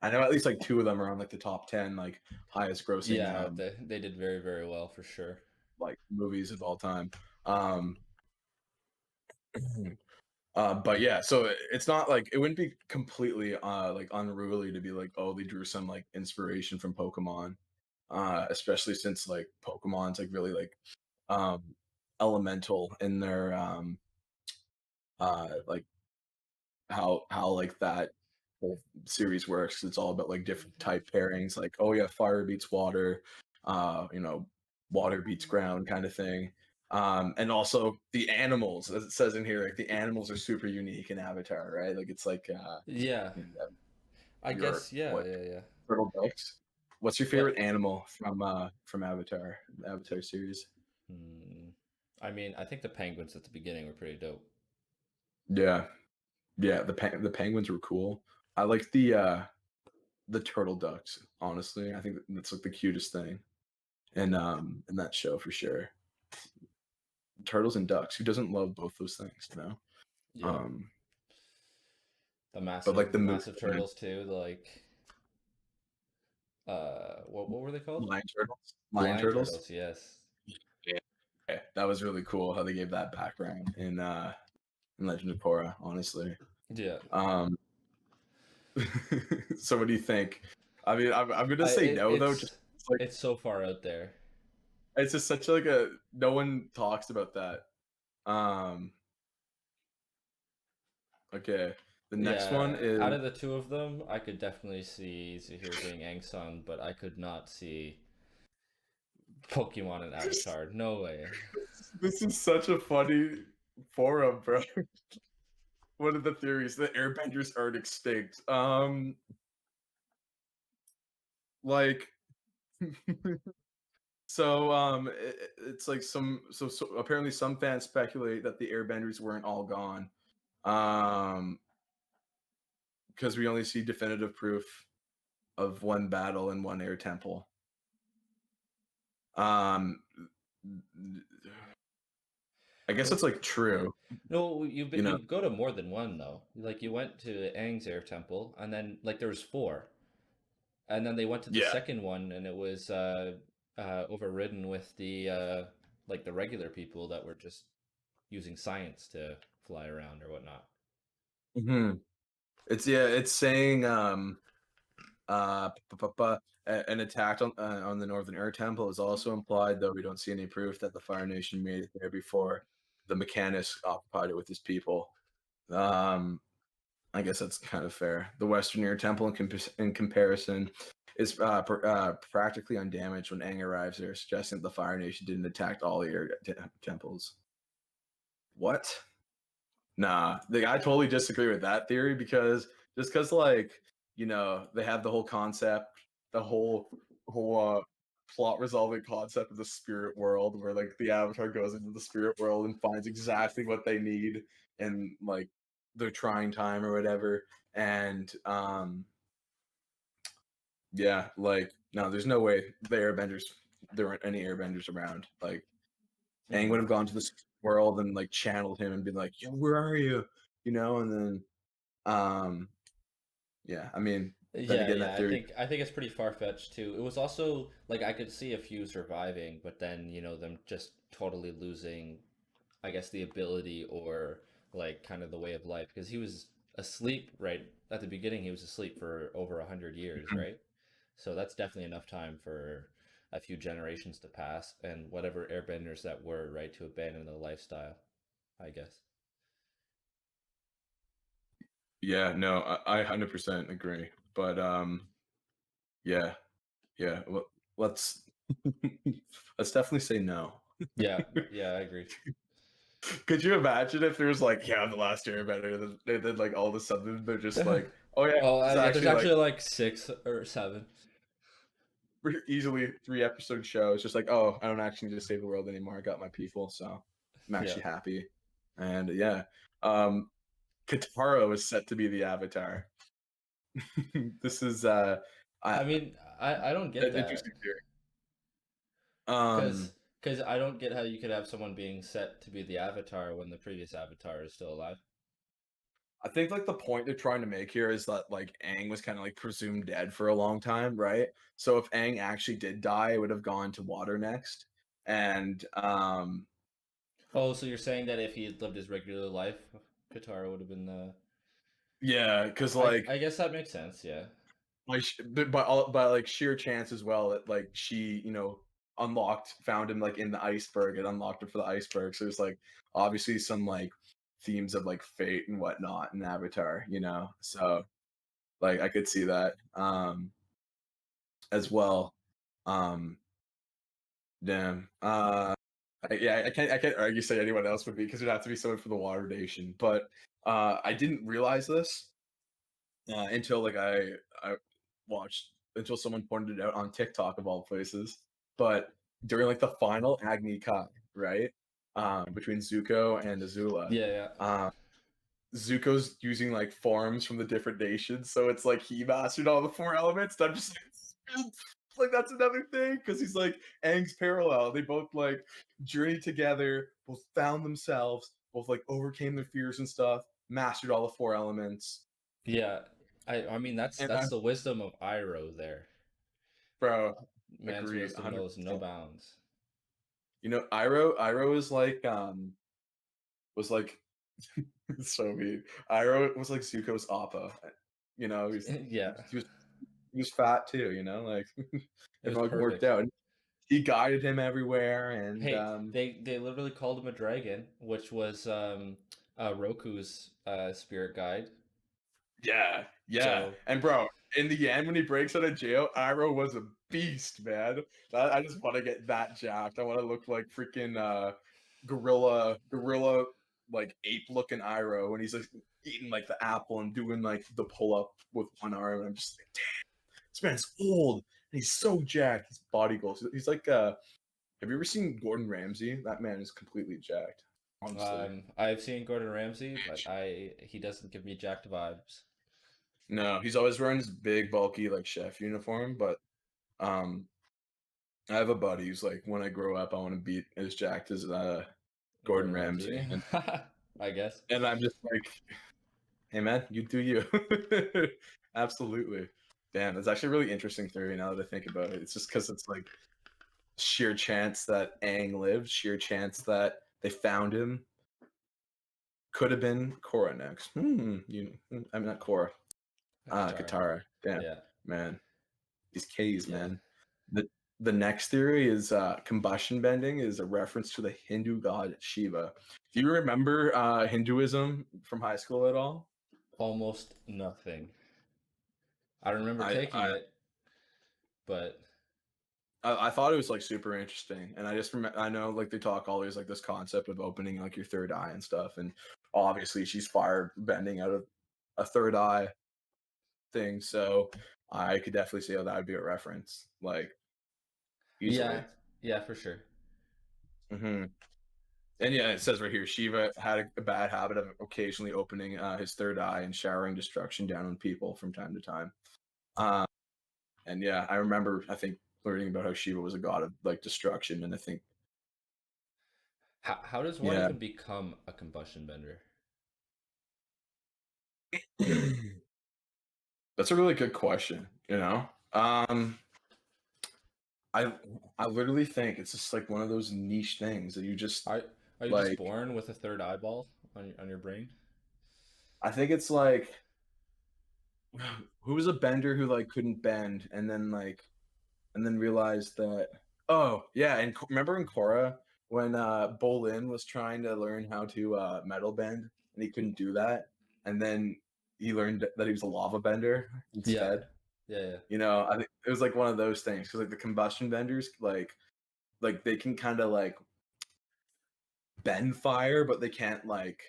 A: I know at least like two of them are on like the top 10 like highest grossing
B: Yeah, they did very, very well for sure.
A: like movies of all time. Um, but yeah, so it's not like it wouldn't be completely like unruly to be like, oh, they drew some like inspiration from Pokemon, especially since like Pokemon's like really like um elemental in their like how like that whole series works. It's all about like different type pairings, like oh yeah, fire beats water, you know, water beats ground kind of thing. And also the animals, as it says in here, like the animals are super unique in Avatar, right? Like it's like
B: Yeah,
A: you know,
B: I
A: your
B: guess. Yeah,
A: what
B: yeah, yeah.
A: turtle ducks. What's your
B: What?
A: favorite animal from Avatar, the Avatar series?
B: Hmm. I mean, I think the penguins at the beginning were pretty dope.
A: Yeah, yeah, the penguins were cool. I like the turtle ducks, honestly. I think that's like the cutest thing in that show for sure. Turtles and ducks. Who doesn't love both those things, you know?
B: Yeah,
A: Um,
B: the
A: but like
B: massive,
A: the
B: the
A: movie
B: massive turtles too. What were they called?
A: lion turtles. Lion
B: Lion
A: turtles.
B: turtles. Yes.
A: Yeah. Yeah, that was really cool how they gave that background in Legend of Korra, honestly.
B: Yeah.
A: Um so what do you think? I mean, I'm gonna
B: I
A: say
B: it,
A: no though, just
B: it's
A: like
B: it's so far out there.
A: it's just such like a no one talks about that. Um okay. The next one
B: Yeah, out
A: is
B: of the two of them, I could definitely see Zahir being Aang but I could not see Pokemon and Avatar. No way.
A: this is such a funny forum, bro. What are the theories? The airbenders aren't extinct. Like so it's like so apparently some fans speculate that the airbenders weren't all gone. Um because we only see definitive proof of one battle and one air temple. Um I guess it's like true,
B: No,
A: you know.
B: you go to more than one though. Like you went to Aang's Air Temple, and then like there was four, and then they went to the
A: Yeah.
B: second one, and it was overridden with the like the regular people that were just using science to fly around or whatnot.
A: Hmm. It's yeah, it's saying an attack on the Northern Air Temple is also implied, though we don't see any proof that the Fire Nation made it there before the Mechanist occupied it with his people. Um, I guess that's kind of fair. The Western Air Temple, in comparison, is practically undamaged when Aang arrives there, suggesting that the Fire Nation didn't attack all the temples. What? Nah, I totally disagree with that theory because just because like you know they have the whole concept, the whole plot resolving concept of the spirit world, where like the Avatar goes into the spirit world and finds exactly what they need in like their trying time or whatever, and yeah, like no, there's no way the Airbenders there weren't any Airbenders around. Like Aang
B: Hmm.
A: would have gone to the world and like channeled him and been like, "Yo, where are you?" You know, and then um, yeah, I mean, then
B: Yeah,
A: again,
B: yeah.
A: that
B: I
A: theory.
B: think I think it's pretty far-fetched too. It was also like I could see a few surviving, but then, them just totally losing, I guess, the ability or like kind of the way of life because he was asleep right at the beginning. He was asleep for over 100 years, right? So that's definitely enough time for a few generations to pass and whatever airbenders that were, right, to abandon the lifestyle, I guess.
A: Yeah, no, I 100% agree. But yeah, yeah. Well, let's let's definitely say no.
B: Yeah, yeah, I agree.
A: Could you imagine if there was like, yeah, I'm the last Airbender, and then like all of a sudden they're just like, oh yeah,
B: Oh,
A: it's
B: yeah, there's
A: actually like
B: actually like 6 or 7.
A: easily 3 episode show. It's just like, oh, I don't actually need to save the world anymore. I got my people, so I'm
B: Yeah.
A: actually happy. And yeah, um, Katara is set to be the Avatar. This is
B: I
A: I,
B: mean, I don't get
A: an
B: that
A: interesting theory.
B: because
A: Um,
B: because I don't get how you could have someone being set to be the Avatar when the previous Avatar is still alive.
A: I think like the point they're trying to make here is that like Aang was kind of like presumed dead for a long time, right? So if Aang actually did die, it would have gone to water next. And
B: Oh, so you're saying that if he had lived his regular life, Katara would have been the.
A: yeah, because
B: I guess that makes sense. Yeah.
A: like by like sheer chance as well that like she unlocked found him like in the iceberg and unlocked him for the iceberg. So there's like obviously some like themes of like fate and whatnot in Avatar, So like I could see that as well. Um Damn. Yeah, I can't argue say anyone else would be because it'd have to be someone from the Water Nation. But I didn't realize this until like I watched until someone pointed it out on TikTok of all places. But during like the final Agni Kai, right? Between Zuko and Azula,
B: Yeah, yeah.
A: uh, Zuko's using like forms from the different nations, so it's like he mastered all the 4 elements. And I'm just like that's another thing because he's like Aang's parallel. They both like journeyed together, both found themselves, both like overcame their fears and stuff, mastered all the 4 elements.
B: Yeah. I mean
A: And
B: that's the wisdom of Iroh there.
A: bro,
B: Man's
A: agreed,
B: wisdom knows no
A: 100%.
B: bounds.
A: Iroh is like was like so mean. Iroh was like Zuko's Appa. He's
B: Yeah.
A: he was fat too, like
B: It
A: it
B: was
A: like worked
B: perfect.
A: out. He guided him everywhere, and
B: Hey, they literally called him a dragon, which was Roku's spirit guide.
A: yeah, yeah.
B: So
A: And bro, in the end, when he breaks out of jail, Iroh was a beast, man. I just want to get that jacked. I want to look like freaking gorilla, like ape looking Iroh when he's like eating like the apple and doing like the pull up with one arm. And I'm just like, damn, this man's old and he's so jacked. His body goals. He's like, have you ever seen Gordon Ramsay? That man is completely jacked. Honestly,
B: I've seen Gordon Ramsay, but I he doesn't give me jacked vibes.
A: no, he's always wearing this big, bulky like chef uniform. But um, I have a buddy who's like, when I grow up, I want to be as jacked as Gordon
B: Gordon Ramsay,
A: Ramsay, and
B: I guess.
A: I'm just like, hey man, you do you. Absolutely. Damn, it's actually a really interesting theory now that I think about it. It's just because it's like sheer chance that Aang lived, sheer chance that they found him. Could have been Korra next. I'm not Korra.
B: Katara.
A: Katara. Damn,
B: Yeah,
A: man. These K's,
B: yeah.
A: man. The the next theory is combustion bending is a reference to the Hindu god Shiva. Do you remember Hinduism from high school at all?
B: Almost nothing. I remember
A: I
B: taking
A: I
B: it, but
A: I thought it was like super interesting, and I just remember I know like they talk always like this concept of opening like your third eye and stuff, and obviously she's fire bending out of a third eye thing, so I could definitely see how that would be a reference, like
B: yeah,
A: easily.
B: yeah, for sure.
A: hmm And yeah, it says right here, Shiva had a bad habit of occasionally opening his third eye and showering destruction down on people from time to time. Uh, and yeah, I remember, I think, learning about how Shiva was a god of like destruction, and I think
B: How does one
A: Yeah.
B: even become a combustion bender?
A: That's a really good question, you know? I I literally think it's just like one of those niche things that you just
B: Are are you just
A: like
B: born with a third eyeball on your brain?
A: I think it's like who was a bender who like couldn't bend and then realized that oh yeah, and remember in Korra when Bolin was trying to learn how to metal bend and he couldn't do that and then he learned that he was a lava bender
B: Yeah,
A: instead.
B: yeah,
A: You know, I think it was like one of those things because like the combustion benders like they can kind of like bend fire, but they can't like.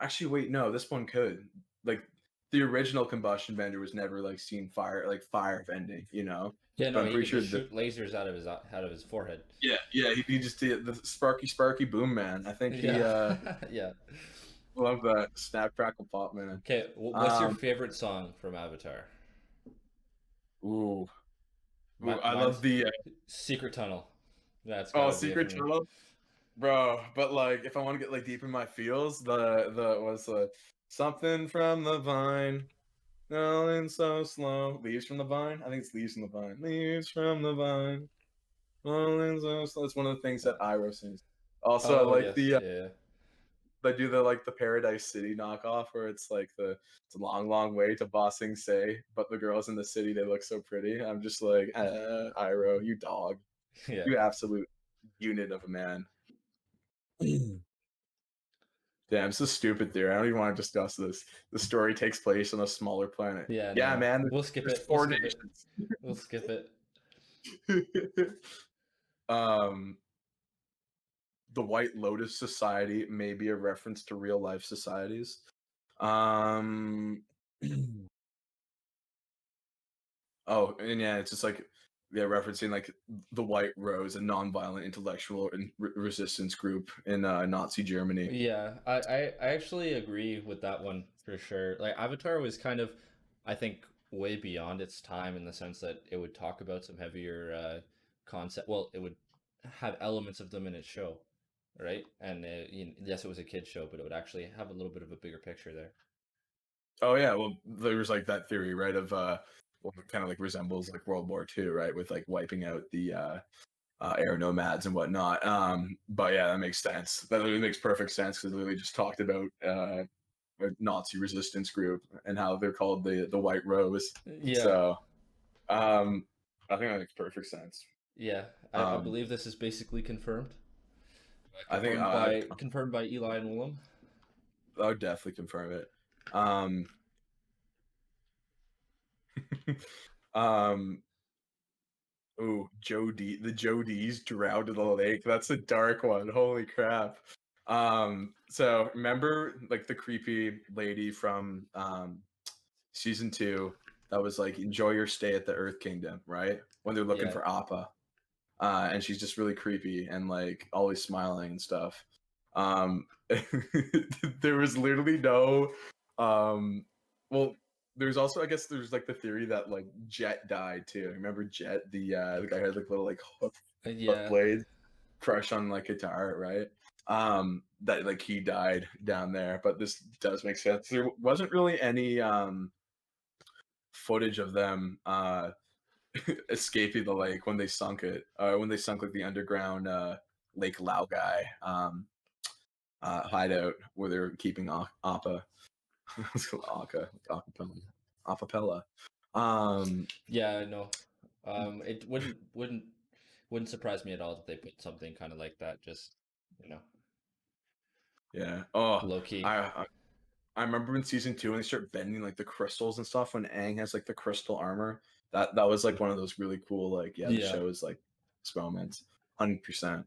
A: Actually, wait, no, this one could. Like the original combustion bender was never like seen fire like fire bending, you know.
B: yeah.
A: But
B: No,
A: I'm
B: he
A: pretty
B: could
A: sure
B: just
A: that
B: shoot lasers out of his forehead.
A: yeah, yeah, he just did the Sparky Boom Man. I think he
B: Yeah, yeah.
A: love that Snap Crackle Pop Man.
B: Okay, what's your
A: Um,
B: favorite song from Avatar?
A: ooh, ooh, I love
B: Mine's
A: the
B: Secret Tunnel. That's
A: oh
B: gotta be it for
A: Secret
B: me.
A: Tunnel, bro. But like, if I want to get like deep in my feels, the was something from the vine. Rolling so slow. Leaves from the vine? I think it's leaves from the vine. Leaves from the vine. Rolling so slow. It's one of the things that Iroh sings. Also, I
B: Oh
A: like
B: yes,
A: the
B: yeah,
A: they do the like the Paradise City knockoff where it's like the it's a long, long way to Bossing Say, but the girls in the city they look so pretty. I'm just like, Iroh, you dog,
B: yeah,
A: you absolute unit of a man. Damn, it's a stupid theory. I don't even want to discuss this. The story takes place on a smaller planet.
B: yeah.
A: Yeah,
B: No,
A: man,
B: we'll skip
A: there's
B: it. We'll
A: four
B: skip it.
A: nations.
B: We'll skip it.
A: um the White Lotus Society may be a reference to real life societies. Um, oh, and yeah, it's just like yeah, referencing like the White Rose, a nonviolent intellectual and resistance group in Nazi Germany.
B: Yeah, I actually agree with that one for sure. Like Avatar was kind of, I think, way beyond its time in the sense that it would talk about some heavier concept. Well, it would have elements of them in its show, right? And yes, it was a kid show, but it would actually have a little bit of a bigger picture there.
A: Oh yeah, well there was like that theory, right, of well, kind of like resembles like World War II, right, with like wiping out the air nomads and whatnot. But yeah, that makes sense. That literally makes perfect sense because literally just talked about a Nazi resistance group and how they're called the White Rose.
B: Yeah,
A: So I think that makes perfect sense.
B: yeah. I
A: Um,
B: believe this is basically confirmed.
A: I think
B: Confirmed by Eli and Willem.
A: I would definitely confirm it. Um, um, ooh, the Joe D's drowned in the lake. That's a dark one. Holy crap. So remember like the creepy lady from season 2 that was like enjoy your stay at the Earth Kingdom, right? When they're looking
B: Yeah,
A: for Appa. And she's just really creepy and like always smiling and stuff. Um, there was literally no, um, well, there's also I guess there's like the theory that like Jet died too. Remember Jet, the guy who had like little like hoof
B: yeah,
A: blades, crush on like guitar, right? That like he died down there, but this does make sense. There wasn't really any footage of them escaping the lake when they sunk it, when they sunk like the underground Lake Laogai hideout where they're keeping Appa. It's called Akka, like acapella. Um,
B: yeah. No, it wouldn't surprise me at all if they put something kind of like that. Just you know,
A: yeah. Oh,
B: low key.
A: I, I I remember in season 2 when they start bending like the crystals and stuff when Aang has like the crystal armor. That was like one of those really cool like yeah the
B: Yeah.
A: show is like moments 100%.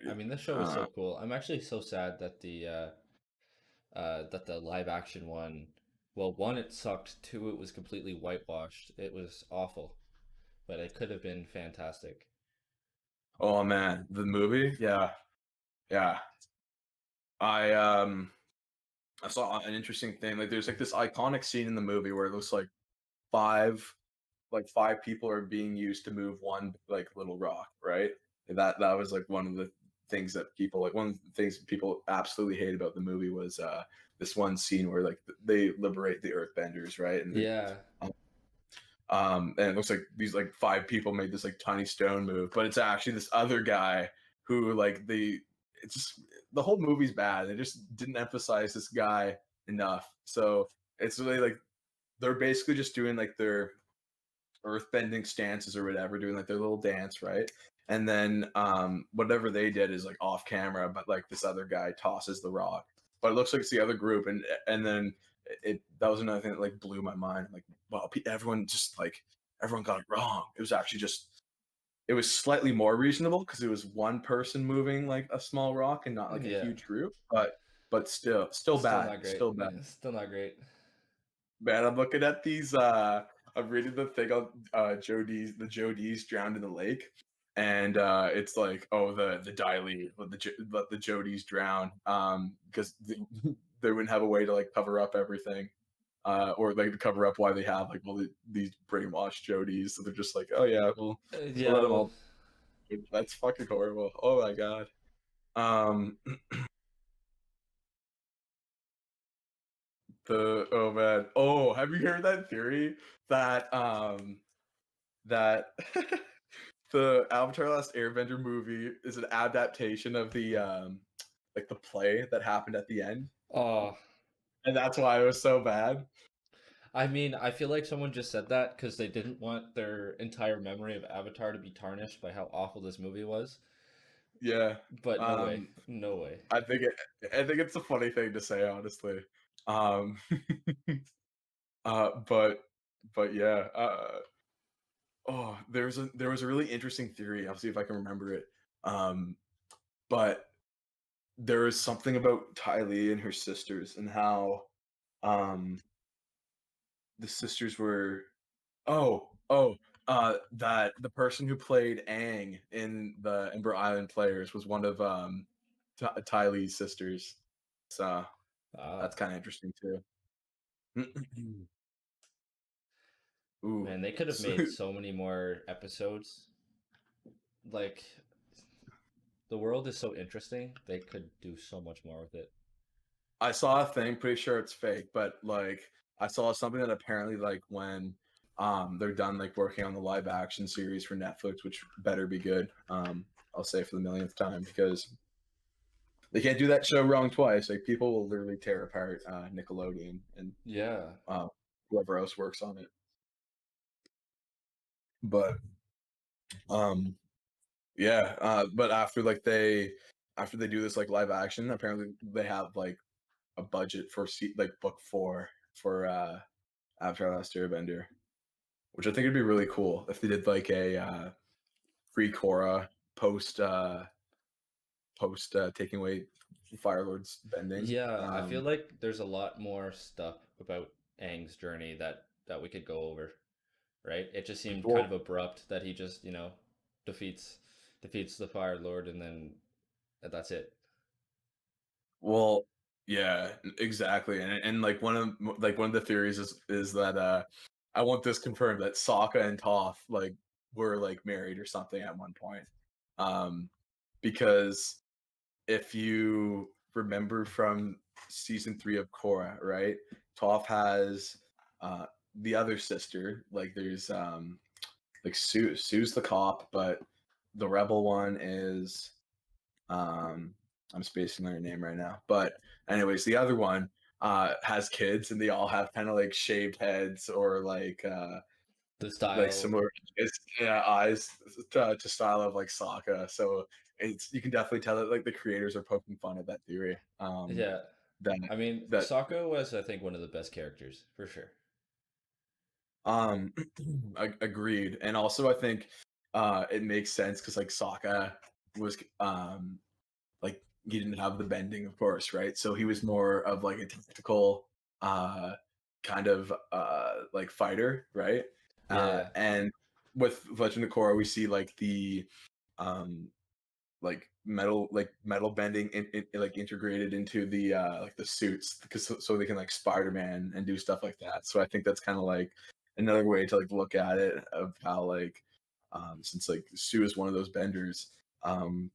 B: I mean, this show is
A: Uh,
B: so cool. I'm actually so sad that the live action one, well, one, it sucked. Two, it was completely whitewashed. It was awful, but it could have been fantastic.
A: oh man, the movie, yeah, yeah. I I saw an interesting thing. Like, there's like this iconic scene in the movie where it looks five, like five people are being used to move one like little rock, right? That was like one of the things that people like one of the things people absolutely hate about the movie was this one scene where like they liberate the Earthbenders, right? And they
B: Yeah.
A: and it looks like these like five people made this like tiny stone move, but it's actually this other guy who like it's just the whole movie's bad. They just didn't emphasize this guy enough. So it's really like they're basically just doing like their earthbending stances or whatever, doing like their little dance, right? And then whatever they did is like off camera, but like this other guy tosses the rock. But it looks like it's the other group, and then it that was another thing that like blew my mind. Like, wow, everyone got it wrong. It was actually just it was slightly more reasonable because it was one person moving like a small rock and not like a
B: Yeah.
A: huge group. But still
B: Still
A: bad,
B: not great.
A: still bad.
B: Still not great.
A: Man, I'm looking at these. I'm reading the thing on the Joe D's drowned in the lake, and it's like, oh, the Diley, let the Joe D's drown, because they wouldn't have a way to like cover up everything, or like to cover up why they have like these brainwashed Joe D's. So they're just like, oh yeah, we'll
B: Yeah,
A: let them
B: well,
A: all. That's fucking horrible. Oh my god. Um, the oh man. Oh, have you heard that theory that that the Avatar: Last Airbender movie is an adaptation of the like the play that happened at the end,
B: oh,
A: and that's why it was so bad.
B: I mean, I feel like someone just said that because they didn't want their entire memory of Avatar to be tarnished by how awful this movie was.
A: Yeah,
B: But no way,
A: um,
B: no way.
A: I think it's a funny thing to say, honestly. Um, uh, but but yeah, oh, there was a really interesting theory. I'll see if I can remember it. Um, but there was something about Ty Lee and her sisters and how um the sisters were that the person who played Aang in the Ember Island Players was one of Ty Lee's sisters. So
B: Ah,
A: that's kind of interesting too. Ooh,
B: man, they could have made so many more episodes. Like, the world is so interesting. They could do so much more with it.
A: I saw a thing, pretty sure it's fake, but like I saw something that apparently like when they're done like working on the live action series for Netflix, which better be good. I'll say for the millionth time because they can't do that show wrong twice. Like people will literally tear apart Nickelodeon and
B: Yeah.
A: uh, whoever else works on it. But um, yeah, but after they do this like live action, apparently they have like a budget for like book 4 for Avatar: Last Airbender, which I think would be really cool if they did like a free Korra post taking away Fire Lord's bending.
B: Yeah, I feel like there's a lot more stuff about Aang's journey that we could go over, right? It just seemed kind
A: Well,
B: of abrupt that he just, defeats defeats the Fire Lord and then that's it.
A: well, yeah, exactly, and like one of the theories is that I want this confirmed that Sokka and Toph like were like married or something at one point, um, because if you remember from season 3 of Korra, right? Toph has uh the other sister, like there's like Sue's the cop, but the rebel one is um I'm spacing on her name right now. But anyways, the other one has kids and they all have kind of like shaved heads or
B: The
A: like
B: style,
A: similar eyes to style of like Sokka. So it's you can definitely tell that like the creators are poking fun at that theory.
B: yeah.
A: That
B: I mean,
A: that
B: Sokka was, I think, one of the best characters for sure.
A: um agreed. And also I think it makes sense because like Sokka was like he didn't have the bending, of course, right? So he was more of like a tactical uh kind of like fighter, right?
B: Yeah,
A: And with Legend of Korra, we see like the um like metal bending like integrated into the like the suits because so they can like Spider-Man and do stuff like that. So I think that's kind of like another way to like look at it of how like since like Sue is one of those benders, um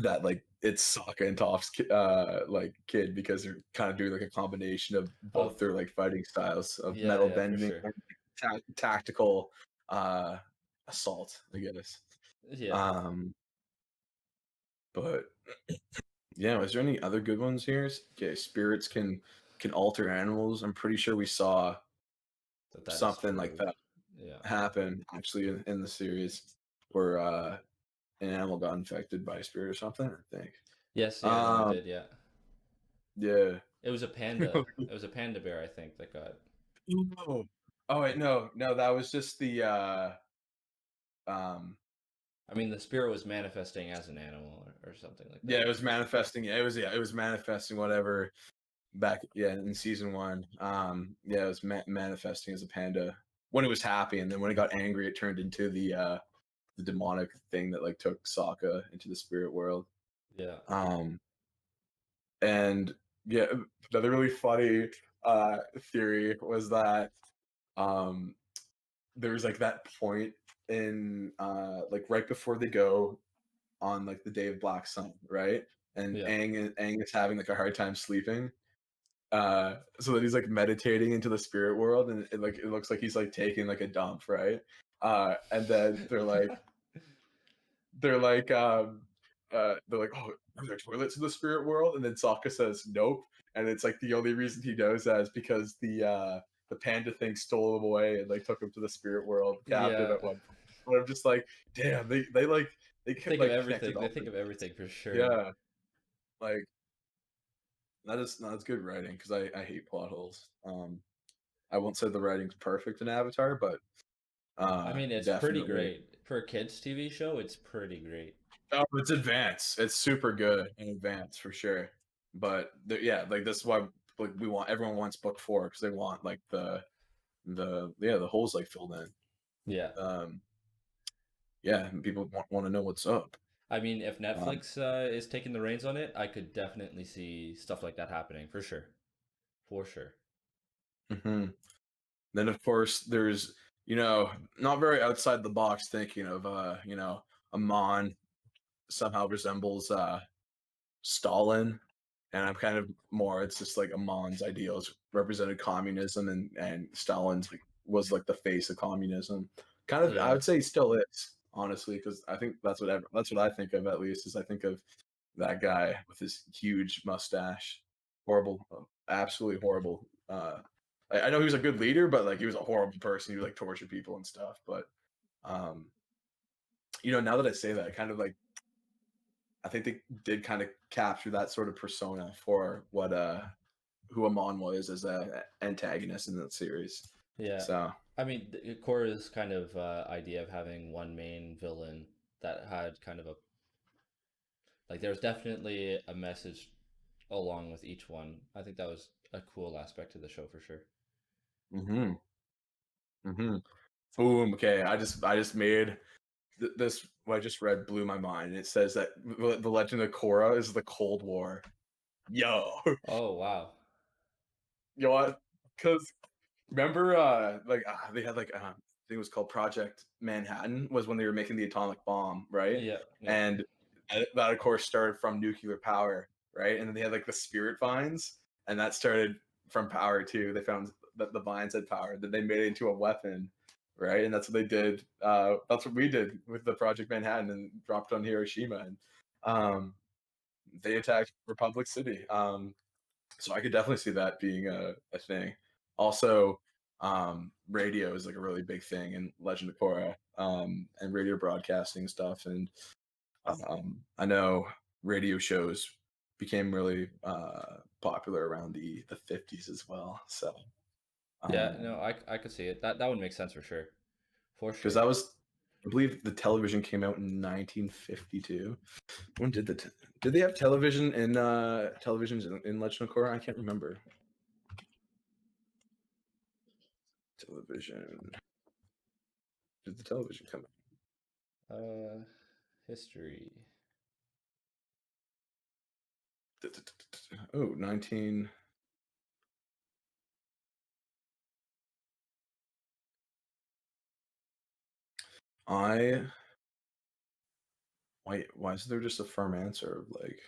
A: that like it's Sokka and Toph's like kid because they're kind of doing like a combination of
B: Of
A: both their like fighting styles of
B: yeah,
A: metal
B: yeah, for
A: bending
B: sure.
A: and tactical uh assault, I guess.
B: Yeah,
A: Um, but yeah, is there any other good ones here? Okay, spirits can alter animals. I'm pretty sure we saw
B: that is
A: something like
B: true.
A: that
B: Yeah.
A: happen actually in the series where an animal got infected by a spirit or something, I think.
B: Yes, yeah, no, it
A: Um,
B: did, yeah.
A: yeah.
B: It was a panda. It was a panda bear, I think, that got.
A: No. Oh wait, no, that was just the um
B: I mean, the spirit was manifesting as an animal or something like
A: yeah,
B: that.
A: it was manifesting. It was manifesting whatever back in season 1. Yeah, it was manifesting as a panda when it was happy, and then when it got angry it turned into the demonic thing that like took Sokka into the spirit world.
B: Yeah,
A: Um and yeah, another really funny theory was that um there was like that point in like right before they go on like the day of Black Sun, right? And
B: yeah,
A: Aang is having like a hard time sleeping. So that he's like meditating into the spirit world, and it looks like he's like taking like a dump, right? And then they're like they're like, oh, are there toilets in the spirit world? And then Sokka says nope, and it's like the only reason he knows that is because the panda thing stole him away and like took him to the spirit world captive
B: yeah.
A: at one point. But I'm just like, damn, they like they
B: Think of
A: like connected
B: everything. They
A: all
B: think
A: the
B: of everything for sure.
A: yeah, like that's good writing because I hate plot holes. I won't say the writing's perfect in Avatar, but
B: I mean, it's pretty
A: definitely.
B: great for a kids' TV show. It's pretty great.
A: Oh, it's advanced. It's super good in advance for sure. But yeah, like that's why like we want everyone wants book 4 because they want like the holes like filled in.
B: Yeah.
A: Um, yeah, and people want to know what's up.
B: I mean, if
A: Um,
B: Netflix is taking the reins on it, I could definitely see stuff like that happening for sure. For sure.
A: mhm. Then of course there's not very outside the box thinking of Amon somehow resembles Stalin, and I'm kind of more. It's just like Amon's ideals represented communism, and Stalin's like was like the face of communism. Kind of, I
B: Yeah.
A: would say, he still is honestly, because I think that's what I think of at least. Is I think of that guy with his huge mustache, horrible, absolutely horrible. I know he was a good leader, but like he was a horrible person. He would like torture people and stuff. But um, now that I say that, I kind of like I think they did kind of capture that sort of persona for what who Amon was as a antagonist in that series.
B: Yeah.
A: So
B: I mean, Korra's kind of idea of having one main villain that had kind of a like there was definitely a message along with each one. I think that was a cool aspect of the show for sure.
A: hmm boom. Okay, I just made this. What I just read blew my mind. It says that the Legend of Korra is the Cold War. Yo,
B: Oh, wow.
A: you know what? Because remember, they had like I think it was called Project Manhattan was when they were making the atomic bomb, right?
B: Yeah, yeah.
A: And that of course started from nuclear power, right? And then they had like the spirit vines, and that started from power too. They found that the vines had power, that they made it into a weapon, right? And that's what they did. That's what we did with the Project Manhattan and dropped on Hiroshima, and um, they attacked Republic City. So I could definitely see that being a thing. Also, radio is like a really big thing in Legend of Korra, and radio broadcasting stuff. And I know radio shows became really popular around the 50s as well. So
B: Yeah, no, I could see it. That would make sense for sure. For
A: because
B: sure.
A: that was, I believe the television came out in 1952. When did did they have television in televisions in Legend of Korra? I can't remember. Television. Did the television come out?
B: Uh History.
A: Oh, 19. I why is there just a firm answer of like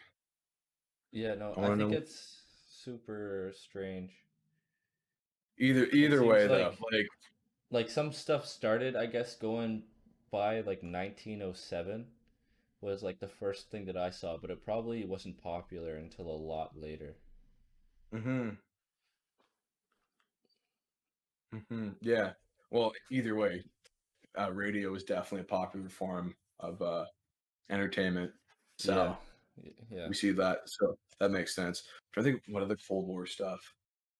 B: Yeah, no,
A: I
B: I
A: want to
B: think
A: know
B: it's super strange. It
A: either
B: seems
A: way though. Like
B: like some stuff started, I guess, going by like 1907 was like the first thing that I saw, but it probably wasn't popular until a lot later.
A: hmm yeah. Well, either way, radio is definitely a popular form of entertainment.
B: Yeah,
A: So
B: yeah.
A: we see that. So that makes sense. I think what other Cold War stuff.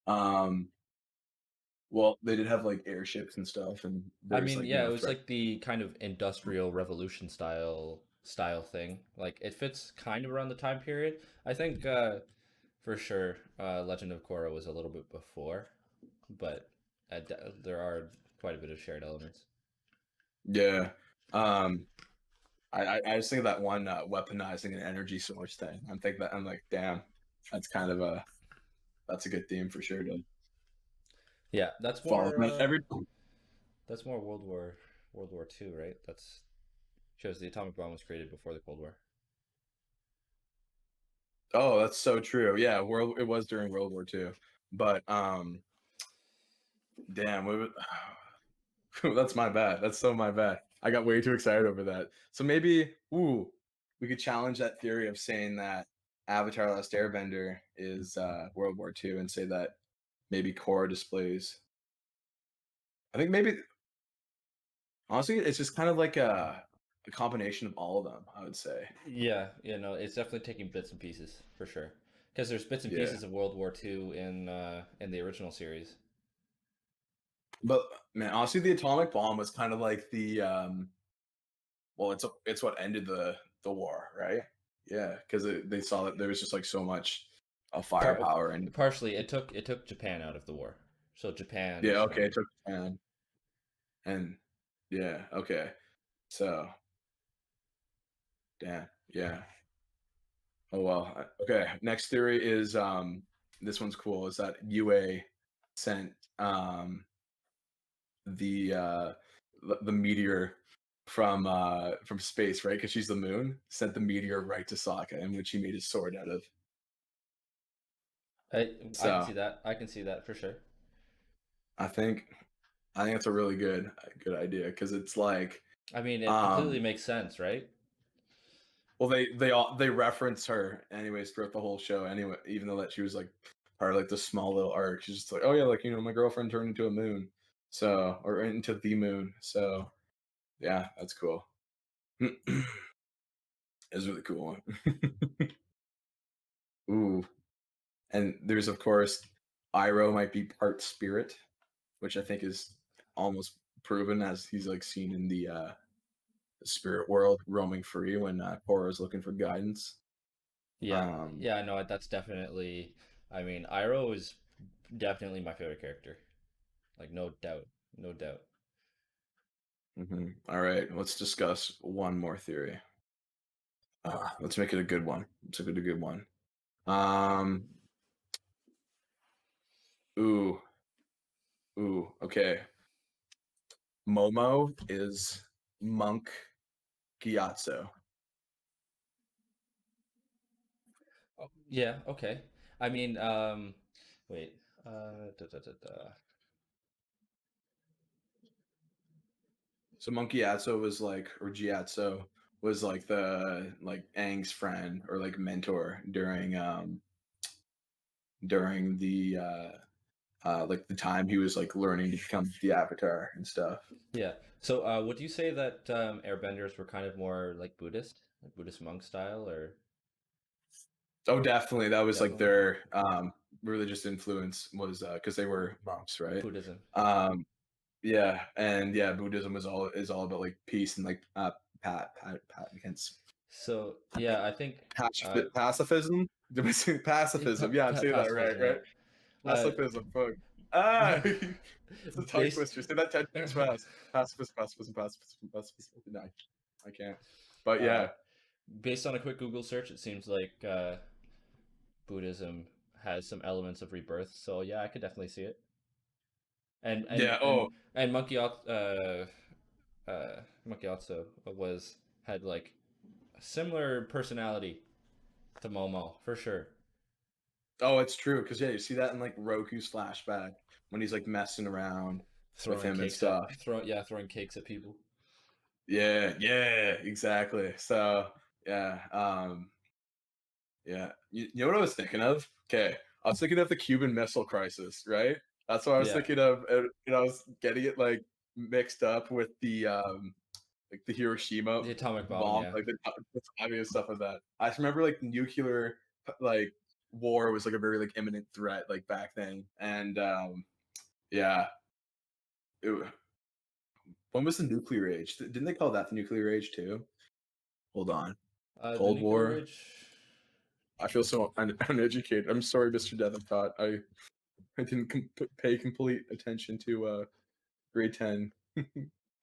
A: Um, well, they did have like airships and stuff, and
B: I
A: there's
B: mean,
A: like
B: yeah, it was
A: threat.
B: like the kind of industrial revolution style thing. Like it fits kind of around the time period. I think for sure Legend of Korra was a little bit before, but there are quite a bit of shared elements.
A: Yeah. Um, I just think of that one weaponizing an energy source thing. I'm like, damn, that's kind of a that's a good theme for sure to
B: Yeah,
A: follow. Every
B: that's more World War II, right? That's shows the atomic bomb was created before the Cold War.
A: oh, that's so true. Yeah, world it was during World War II, but damn, that's my bad. That's so my bad. I got way too excited over that. So maybe, we could challenge that theory of saying that Avatar: Last Airbender is World War II, and say that maybe Korra displays. I think maybe honestly, it's just kind of like a combination of all of them. I would say,
B: Yeah, no, it's definitely taking bits and pieces for sure. Because there's bits and
A: yeah.
B: pieces of World War II in the original series.
A: But man, honestly, the atomic bomb was kind of like the well, it's what ended the war, right? Yeah, because they saw that there was just like so much
B: Par-
A: firepower and
B: Partially, it took Japan out of the war, so Japan
A: yeah,
B: is
A: okay,
B: no.
A: it took 10 and yeah, okay. So, damn, yeah. Oh well. Okay, next theory is this one's cool. Is that UA sent the the meteor from space, right? Because she's the moon, sent the meteor right to Sokka, and which he made his sword out of.
B: I can
A: So,
B: see that. I can see that for sure.
A: I think I think it's a good idea because it's like
B: I mean, it completely
A: um
B: makes sense, right?
A: well they reference her anyways throughout the whole show anyway, even though that she was like part of like this small little arc. She's just like, oh yeah, like my girlfriend turned into a moon, so or into the moon. So yeah, that's cool. It's a really cool one. Ooh, and there's of course Iroh might be part spirit, which I think is almost proven as he's like seen in the spirit world roaming free when Korra is looking for guidance.
B: Yeah,
A: Um,
B: yeah, no, that's definitely. I mean, Iroh is definitely my favorite character. Like, no doubt, no doubt.
A: All right, let's discuss one more theory. Let's make it a good one. Let's make it a good one. Um, ooh, okay. Momo is Monk Gyatso.
B: Oh, yeah, okay. I mean, wait. Da, da, da, da.
A: So Monk Gyatso was like, or Gyatso was like the like Aang's friend or like mentor during the like the time he was like learning to become the Avatar and stuff.
B: Yeah. So, would you say that Airbenders were kind of more like Buddhist, like Buddhist monk style, or
A: Oh, definitely. That was like
B: definitely
A: their religious influence was because they were monks, right?
B: Buddhism?
A: Um, yeah, and yeah, Buddhism is all about like peace and like pat against
B: So, yeah, I think
A: pacifism. Did I say pacifism? Yeah, I'm saying that right,
B: pacifism. Yeah.
A: right?
B: Uh,
A: Pacifism. Fuck. Ah, it's a tongue
B: based
A: twister. Say that 10 times fast. Pacifism, pacifism, pacifism, pacifism. No, I can't. But
B: uh,
A: yeah,
B: based on a quick Google search, it seems like Buddhism has some elements of rebirth. So, yeah, I could definitely see it. And and
A: yeah.
B: and
A: Oh,
B: and Monkey also was had like Similar personality to Momo for sure.
A: Oh, it's true because yeah, you see that in like Roku's flashback when he's like messing around with
B: Throwing
A: him and
B: cakes at
A: stuff.
B: throwing cakes at people.
A: Yeah, yeah, exactly. So yeah, yeah. You know what I was thinking of? Okay, I was thinking of the Cuban Missile Crisis, right? That's what I was
B: Yeah,
A: thinking of. And I was getting it like mixed up with the like the Hiroshima
B: the atomic bomb.
A: bomb,
B: Yeah,
A: like the timing and stuff like that. I just remember like nuclear like war was like a very like imminent threat like back then, and yeah, it, when was the nuclear age? Didn't they call that the nuclear age too? Hold on,
B: the
A: Cold
B: nuclear
A: War.
B: age.
A: I feel so uneducated. I'm sorry, Mr. Devenpot. I didn't pay complete attention to grade 10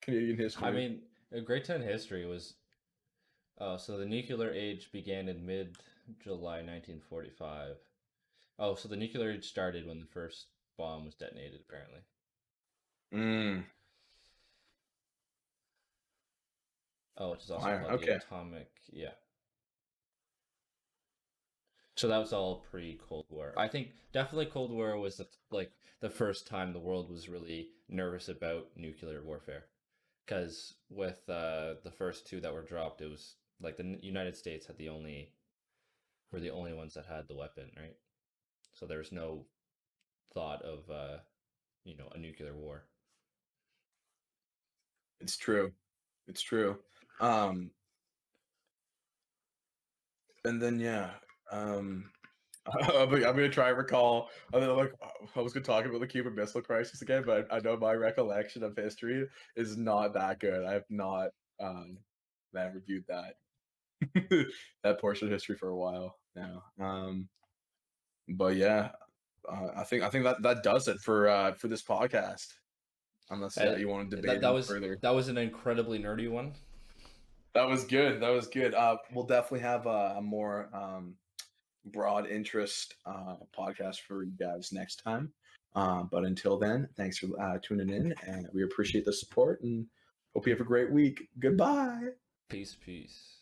A: Canadian
B: I
A: history.
B: mean, Grade 10 history was. So the nuclear age began in mid July 1945. Oh, so the nuclear age started when the first bomb was detonated, apparently.
A: Mm,
B: Oh, which is also
A: fire.
B: called the
A: Okay.
B: atomic. Yeah. So that was all pre Cold War. I think definitely Cold War was like the first time the world was really nervous about nuclear warfare. Because with the first two that were dropped, it was like the United States had the only were the only ones that had the weapon, right? So there was no thought of a nuclear war.
A: It's true. It's true. Um, and then yeah, um, I'm gonna try and recall. I mean, like I was gonna talk about the Cuban Missile Crisis again, but I know my recollection of history is not that good. I have not man reviewed that that portion of history for a while now. But yeah, I think that does it for this podcast. Unless
B: Uh,
A: yeah, you want to debate
B: that
A: any
B: was
A: further.
B: that was an incredibly nerdy one.
A: That was good. That was good. We'll definitely have a more broad interest podcast for you guys next time. But until then, thanks for tuning in, and we appreciate the support and hope you have a great week. Goodbye.
B: Peace, peace.